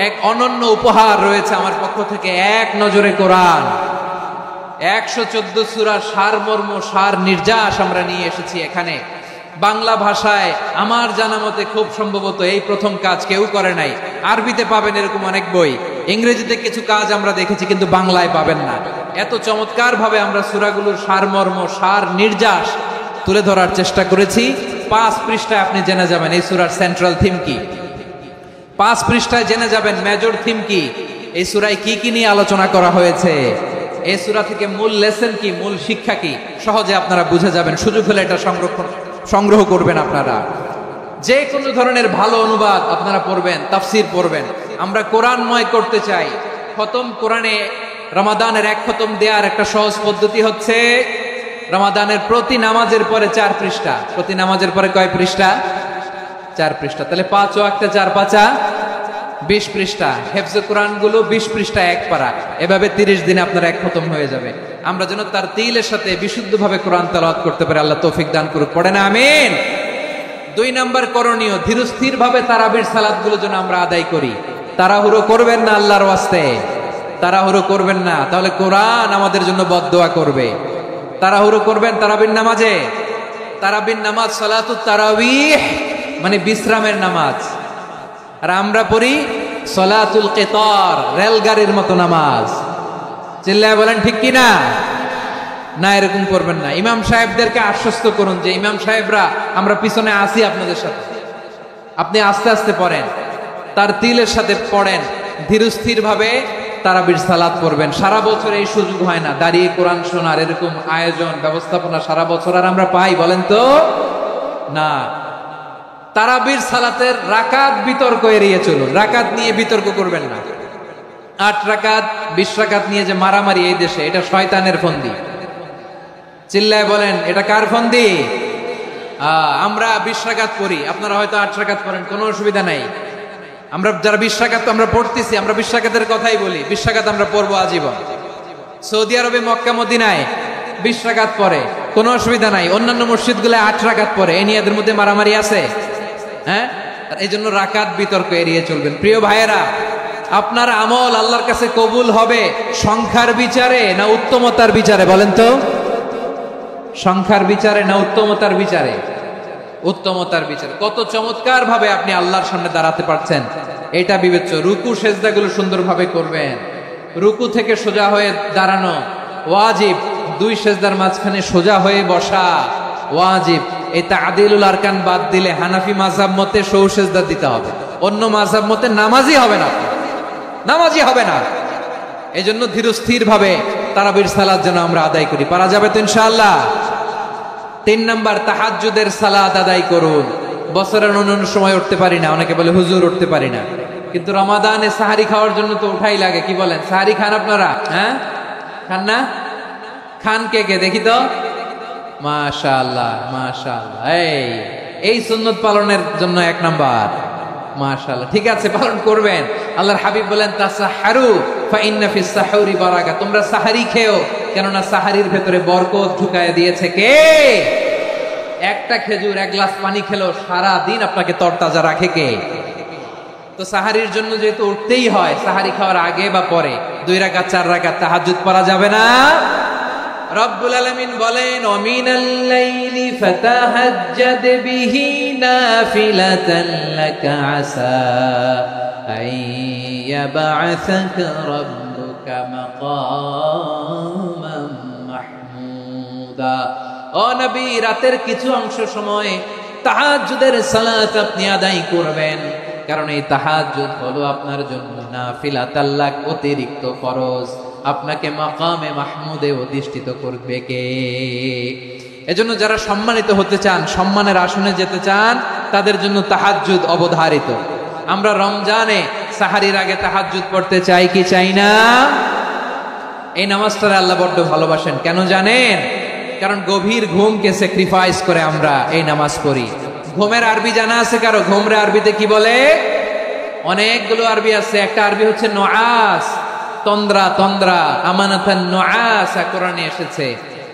এক অনন্য উপহার রয়েছে আমার পক্ষ থেকে, এক নজরে কোরআন 114 সূরার সারমর্ম, সার নির্যাস আমরা নিয়ে এসেছি এখানে বাংলা ভাষায়। আমার জানা মতে খুব সম্ভবত এই প্রথম কাজ কেউ করে নাই। আরবিতে পাবেন এরকম অনেক বই, ইংরেজিতে কিছু কাজ আমরা দেখেছি, কিন্তু বাংলায় পাবেন না। এত চমৎকার ভাবে আমরা সূরাগুলোর সারমর্ম, সার নির্যাস তুলে ধরার চেষ্টা করেছি। 5 পৃষ্ঠায় আপনি জেনে যাবেন এই সূরার সেন্ট্রাল থিম কি, 5 পৃষ্ঠায় জেনে যাবেন মেজর থিম কি, এই সূরায় কি কি নিয়ে আলোচনা করা হয়েছে, এই সূরা থেকে মূল লেসন কি, মূল শিক্ষা কি, সহজে আপনারা বুঝে যাবেন। সুযোগ হলে এটা সংগ্রহ করবেন। আপনারা যে কোনো ধরনের ভালো অনুবাদ আপনারা পড়বেন, তাফসীর পড়বেন। আমরা কোরআনময় করতে চাই। খতম কোরআনে রমাদানের 1 খতম দেওয়ার একটা সহজ পদ্ধতি হচ্ছে, রমাদানের প্রতি নামাজের পরে 4 পৃষ্ঠা, প্রতি নামাজের পরে কয় পৃষ্ঠা? 4 পৃষ্ঠা। তাহলে 5 ও 1 4 5 20 পৃষ্ঠা। হেফজে কোরআন গুলো 20 পৃষ্ঠা 1 পারা, এভাবে 30 দিনে আপনার 1 খতম হয়ে যাবে। আমরা যেন তার তিলের সাথে বিশুদ্ধভাবে কোরআন তেলাওয়াত করতে পারি, আল্লাহ তৌফিক দান করুক। পড়েন আমিন। 2 নাম্বার করণীয়, ধীরস্থির ভাবে তারাবির সালাত গুলো যেন আমরা আদায় করি। তাড়াহুড়ো করবেন না, আল্লাহর ওয়াস্তে তাড়াহুড়ো করবেন না, তাহলে কোরআন আমাদের জন্য বদদোয়া করবে। তাড়াহুড়ো করবেন তারাবির নামাজে। তারাবির নামাজ সালাতুত তারাবিহ মানে বিশ্রামের নামাজ, আর আমরা পড়ি সালাতুল কিতার, রেলগাড়ির মতো নামাজ। চিল্লায় বলেন ঠিক কি না? না, এরকম করবেন না। ইমাম সাহেবদেরকে আশ্বস্ত করুন যে ইমাম সাহেবরা আমরা পিছনে আসি আপনাদের সাথে, আপনি আস্তে আস্তে পড়েন, তার তিলের সাথে পড়েন, ধীরস্থির ভাবে তারাবির সালাত পড়বেন। সারা বছর এই সুযোগ হয় না দাঁড়িয়ে কোরআন শোনার, এরকম আয়োজন ব্যবস্থাপনা সারা বছর আর আমরা পাই বলেন তো? না। তারাবির সালাতের রাকাত বিতর্ক এড়িয়ে চলুন, রাকাত নিয়ে বিতর্ক করবেন না। 8 রাকাত 20 রাকাত নিয়ে যে মারামারি এই দেশে, এটা শয়তানের ফন্দি। চিল্লায় বলেন এটা কার ফন্দি? আমরা 20 রাকাত পড়ি, আপনারা হয়তো 8 রাকাত পড়েন, কোনো অসুবিধা নাই। আমরা যারা 20 রাকাত আমরা পড়তেছি, আমরা 20 রাকাতের কথাই বলি, 20 রাকাত আমরা পড়বো আজীবন। সৌদি আরবে মক্কা মদিনায় 20 রাকাত পড়ে, কোনো অসুবিধা নাই। অন্যান্য মসজিদগুলো 8 রাকাত পড়ে, এই নিয়ে এদের মধ্যে মারামারি আছে? হ্যাঁ, এই জন্য রাকাত বিতর্ক এড়িয়ে চলবেন। প্রিয় ভাইয়েরা, আপনার আমল আল্লাহর কাছে কবুল হবে সংখ্যার বিচারে না উত্তমতার বিচারে? বলেন তো, সংখ্যার বিচারে না উত্তমতার বিচারে? উত্তমতার বিচারে। কত চমৎকার ভাবে আপনি আল্লাহর সামনে দাঁড়াতে পারছেন এটা বিবেচ্য। রুকু সেজদাগুলো সুন্দরভাবে করবেন, রুকু থেকে সোজা হয়ে দাঁড়ানো ওয়াজিব, 2 সেজদার মাঝখানে সোজা হয়ে বসা ওয়াজিব। এই তা'দিলুল আরকান বাদ দিলে হানাফি মাযহাব মতে সৌ সেজদা দিতে হবে, অন্য মাযহাব মতে নামাজই হবে না, নামাজই হবে না। এই জন্য ধীরস্থির ভাবে তারাবির সালাত যেন আমরা আদায় করি। পারা যাবে তো ইনশাআল্লাহ? 3 নাম্বার, তাহাজ্জুদের সালাত আদায় করুন। বছরের অন্যান্য সময় উঠতে পারি না, অনেকে বলে হুজুর উঠতে পারি না, কিন্তু রমাদানে সাহারি খাওয়ার জন্য তো উঠাই লাগে। কি বলেন, সাহারি খান আপনারা? হ্যাঁ, খান না? খান কে কে দেখি তো? মাশাআল্লাহ মাশাআল্লাহ। এই সুন্নত পালনের জন্য 1 নাম্বার। মাশাআল্লাহ, ঠিক আছে, পালন করবেন। আল্লাহর হাবিব বলেন তাসাহহারু ফা ইন্না ফিস সাহুরি বারাকা, তোমরা সাহারি খেও, কেননা সাহারির ভেতরে বরকত ঢুকায় দিয়েছে কে? একটা খেজুর 1 গ্লাস পানি খেলো সারা দিন আপনাকে তরতাজা রাখে কে? তো সাহারির জন্য যেহেতু উঠতেই হয়, সাহারি খাওয়ার আগে বা পরে 2 রাকাত 4 রাকাত তাহাজ্জুদ পড়া যাবে না? রব্বুল আলামিন বলেন ওয়ামিনাল লাইলি ফাতাহাজ্জাদ বিহি নাফিলাতান লাকা আসা আইয়াবআসাকা রাব্বুকা মাকামান মাহমুদা। ও নবী, রাতের কিছু অংশ সময় তাহাজ্জুদের সালাত আপনি আদায় করবেন, কারণ এই তাহাজ্জুদ হলো আপনার জন্য নাফিলাত, আল্লাহ অতিরিক্ত ফরজ। আপনাকে মাকামে মাহমুদে অধিষ্ঠিত করবে কে? এজন্য যারা সম্মানিত হতে চান, সম্মানের আসনে যেতে চান, তাদের জন্য তাহাজ্জুদ অবধারিত। আমরা রমজানে সাহারির আগে তাহাজ্জুদ পড়তে চাই কি চাই না? এই নামাজটা আল্লাহ বড্ড ভালোবাসেন। কেন জানেন? কারণ গভীর ঘুমকে স্যাক্রিফাইস করে আমরা এই নামাজ পড়ি। ঘুমের আরবি জানা আছে কারো? ঘুমরে আরবিতে কি বলে? অনেকগুলো আরবি আছে। একটা আরবি হচ্ছে নুআস, তন্দ্রা, তন্দ্রা, আমানাতান নুআস কোরআনে এসেছে।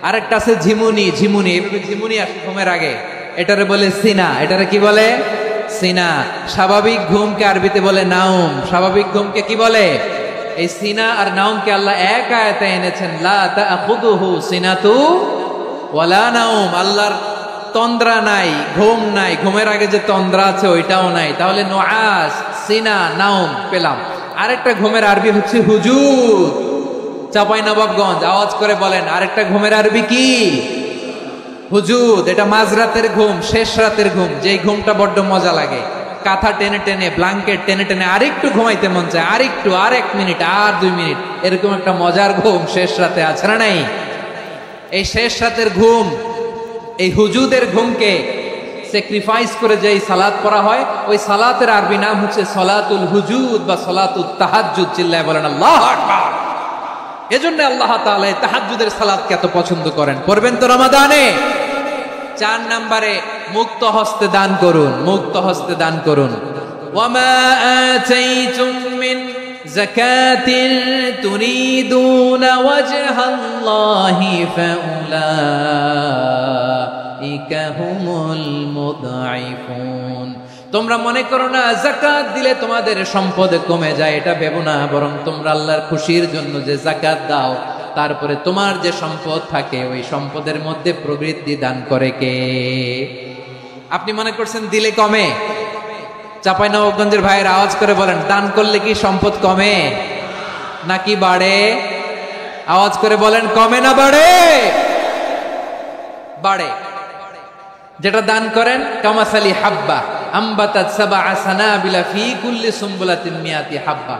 আরেকটা আছে ঝিমুনি, ঝিমুনি, এইভাবে ঝিমুনি আসে ঘুমের আগে, এটারে বলে সিনা। এটারে কি বলে? সিনা। স্বাভাবিক ঘুমকে আরবিতে বলে নাউম। স্বাভাবিক ঘুমকে কি বলে? এই সিনা আর নাউমকে আল্লাহ এক আয়াতে এনেছেন, লা তাখুযুহু সিনাতু ওয়ালা নাউম। আল্লাহর তন্দ্রা নাই, ঘুম নাই। ঘুমের আগে যে তন্দ্রা আছে ওইটাও নাই। তাহলে নুআস, সিনা, নাউম পেলাম। আরেকটা ঘুমের আরবি হচ্ছে হুজুদ। চাঁপাইনবাবগঞ্জ আওয়াজ করে বলেন, আরেকটা ঘুমের আরবি কি? হুজুদ। এটা মাঝরাতের ঘুম, শেষ রাতের ঘুম, যেই ঘুমটা বড্ড মজা লাগে। কাঁথা টেনে টেনে, ব্ল্যাঙ্কেট টেনে টেনে আরেকটু ঘুমাইতে মন চায়, আরেকটু, আর 1 মিনিট, আর 2 মিনিট, এরকম একটা মজার ঘুম শেষ রাতে আছে না নাই? এই শেষ রাতের ঘুম, এই হুজুদের ঘুমকে স্যাক্রিফাইস করে যে সালাত পড়া হয়, ওই সালাতের আরবি নাম হচ্ছে সলাতুল হুজুদ বা সলাতুত তাহাজ্জুদ। চিল্লায় বলেন আল্লাহু আকবার। এজন্য আল্লাহ তাআলা তাহাজ্জুদের সালাতকে এত পছন্দ করেন। পড়বেন তো রমাদানে। 4 নম্বরে মুক্ত হস্তে দান করুন, মুক্ত হস্তে দান করুন। ওয়ামা আতাইতুম মিন যাকাতিন তুরিদুনা ওয়াজহাল্লাহি ফাউলাইকা হুমুল মুদঈফুন। তোমরা মনে করো না যাকাত দিলে তোমাদের সম্পদ কমে যায়, এটা ভেবো না। বরং তোমরা আল্লাহর খুশির জন্য যে যাকাত দাও, তারপরে তোমার যে সম্পদ থাকে ওই সম্পদের মধ্যে প্রবৃদ্ধি দান করে কে? আপনি মনে করছেন দিলে কমে? চাঁপাইনবাবগঞ্জের ভাইয়ের আওয়াজ করে বলেন, দান করলে কি সম্পদ কমে নাকি বাড়ে? আওয়াজ করে বলেন, কমে না বাড়ে? বাড়ে। যেটা দান করেন, কামাসালি হাব্বা আম্বাতাত সাবআ সানাবিলা ফি কুল্লি সুমবুলাতিন মিয়াতি হাব্বা।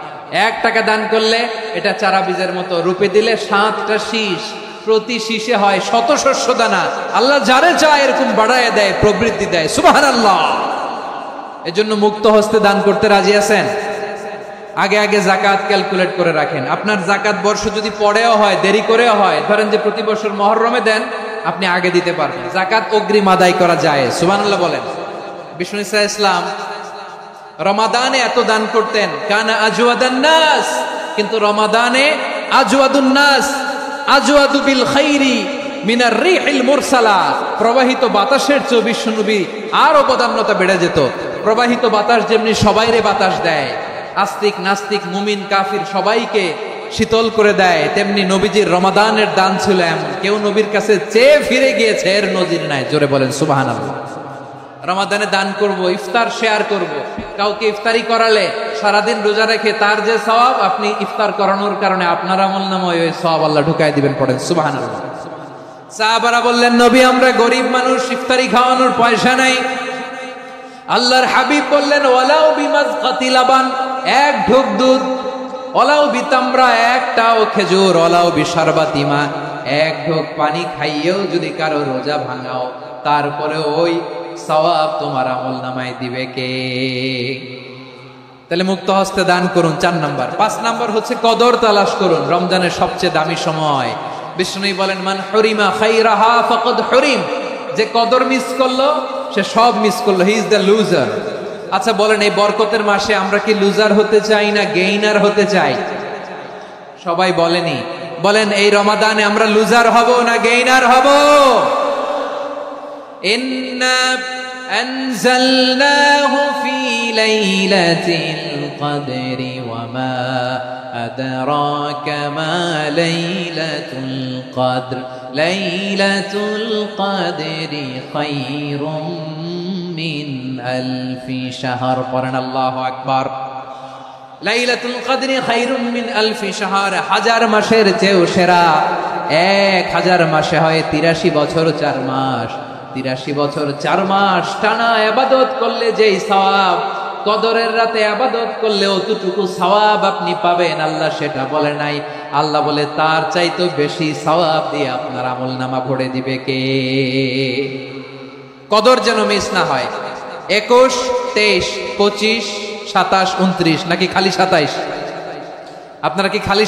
1 টাকা দান করলে এটা চারা বীজের মতো, রূপে দিলে 7টা শীষ, প্রতি শীষে হয় 100 শস্য দানা। আল্লাহ যারে চায় এরকম বাড়ায় দেয়, প্রবৃদ্ধি দেয়। সুবহানাল্লাহ। এজন্য মুক্ত হস্তে দান করতে রাজি আছেন? আগে আগে যাকাত ক্যালকুলেট করে রাখেন। আপনার যাকাত বর্ষ যদি পরেও হয়, দেরি করেও হয়, ধরেন যে প্রতি বছর মুহররমে দেন, আপনি আগে দিতে পারবেন। যাকাত অগ্রিম আদায় করা যায়। সুবহানাল্লাহ বলেন। বিষ্ণু ইসা ইসলাম রমাদানে এত দান করতেন, কানা আজওয়াদান নাস। কিন্তু রমাদানে আজওয়াদুন নাস আজওয়াদু বিল খাইরি মিনার রিহিল মুরসালা। প্রবাহিত বাতাসের চেয়ে বিশ্বনবী আরো বদান্যতা বেড়ে যেত। প্রবাহিত বাতাস যেমনি সবাইরে বাতাস দেয়, আস্তিক নাস্তিক মুমিন কাফির সবাইকে শীতল করে দেয়, তেমনি নবীজির রমাদানের দান ছিল এমন, কেউ নবীর কাছে চেয়ে ফিরে গিয়েছে এর নজির নাই। জোরে বলেন সুবহানাল্লাহ। রমাদানে দান করব, ইফতার শেয়ার করব। কাউকে ইফতারি করালে সারাদিন রোজা রেখে তার যে সওয়াব, আপনি ইফতার করানোর কারণে আপনার আমলনামায় ওই সওয়াব আল্লাহ ঢুকায় দিবেন। পড়েন সুবহানাল্লাহ। সাহাবারা বললেন, নবী আমরা গরিব মানুষ, ইফতারি খাওয়ানোর পয়সা নাই। আল্লাহর হাবিব বললেন, ওয়ালাউ বিমাজকাতি লাবান, 1 ঢোক দুধ, ওয়ালাউ বিতামরা, 1টাও খেজুর, ওয়ালাউ বিশারবাতি মা, 1 ঢোক পানি খাইয়েও যদি কারো রোজা ভাঙাও, তারপরে ওই সওয়াব তোমার আমলনামায় দিবে কে? তাহলে মুক্ত হস্তে দান করুন 4 নাম্বার। 5 নাম্বার হচ্ছে কদর তালাশ করুন। রমজানের সবচেয়ে দামি সময়। বিষ্ণু বলেন, মান হুরিমা খাইরাহা ফাকাদ হুরিম। যে কদর মিস করলো সে সব মিস করলো, হি ইজ দ্য লুজার। আচ্ছা বলেন, এই বরকতের মাসে আমরা কি লুজার হতে চাই না গেইনার হতে চাই? সবাই বলেনি। বলেন, এই রমাদানে আমরা লুজার হব না গেইনার হব? ইন্না আনজালনাহু ফি লাইলাতিল কদরি ওয়া মা আদরাকা মা লাইলাতুল কদর লাইলাতুল কদরি খায়রুম মিন আলফি শাহর। পড়েন আল্লাহু আকবার। লাইলাতুল কদরি খায়রুম মিন আলফি শাহর, 1000 মাসের চেয়েও সেরা। 1000 মাসে হয় 83 বছর 4 মাস। 83 বছর 4 মাস টানা ইবাদত করলে যেই সওয়াব, কদরের রাতে ইবাদত করলে অতটুকু সওয়াব আপনি পাবেন, আল্লাহ সেটা বলে নাই। আল্লাহ বলে তার চাইতে বেশি সওয়াব দিয়ে আপনার আমলনামা ভরে দিবে কে? কদর যেন মিস না হয়। 21, 23, 25, 27, 29 নাকি খালি 27? আপনারা কি খালি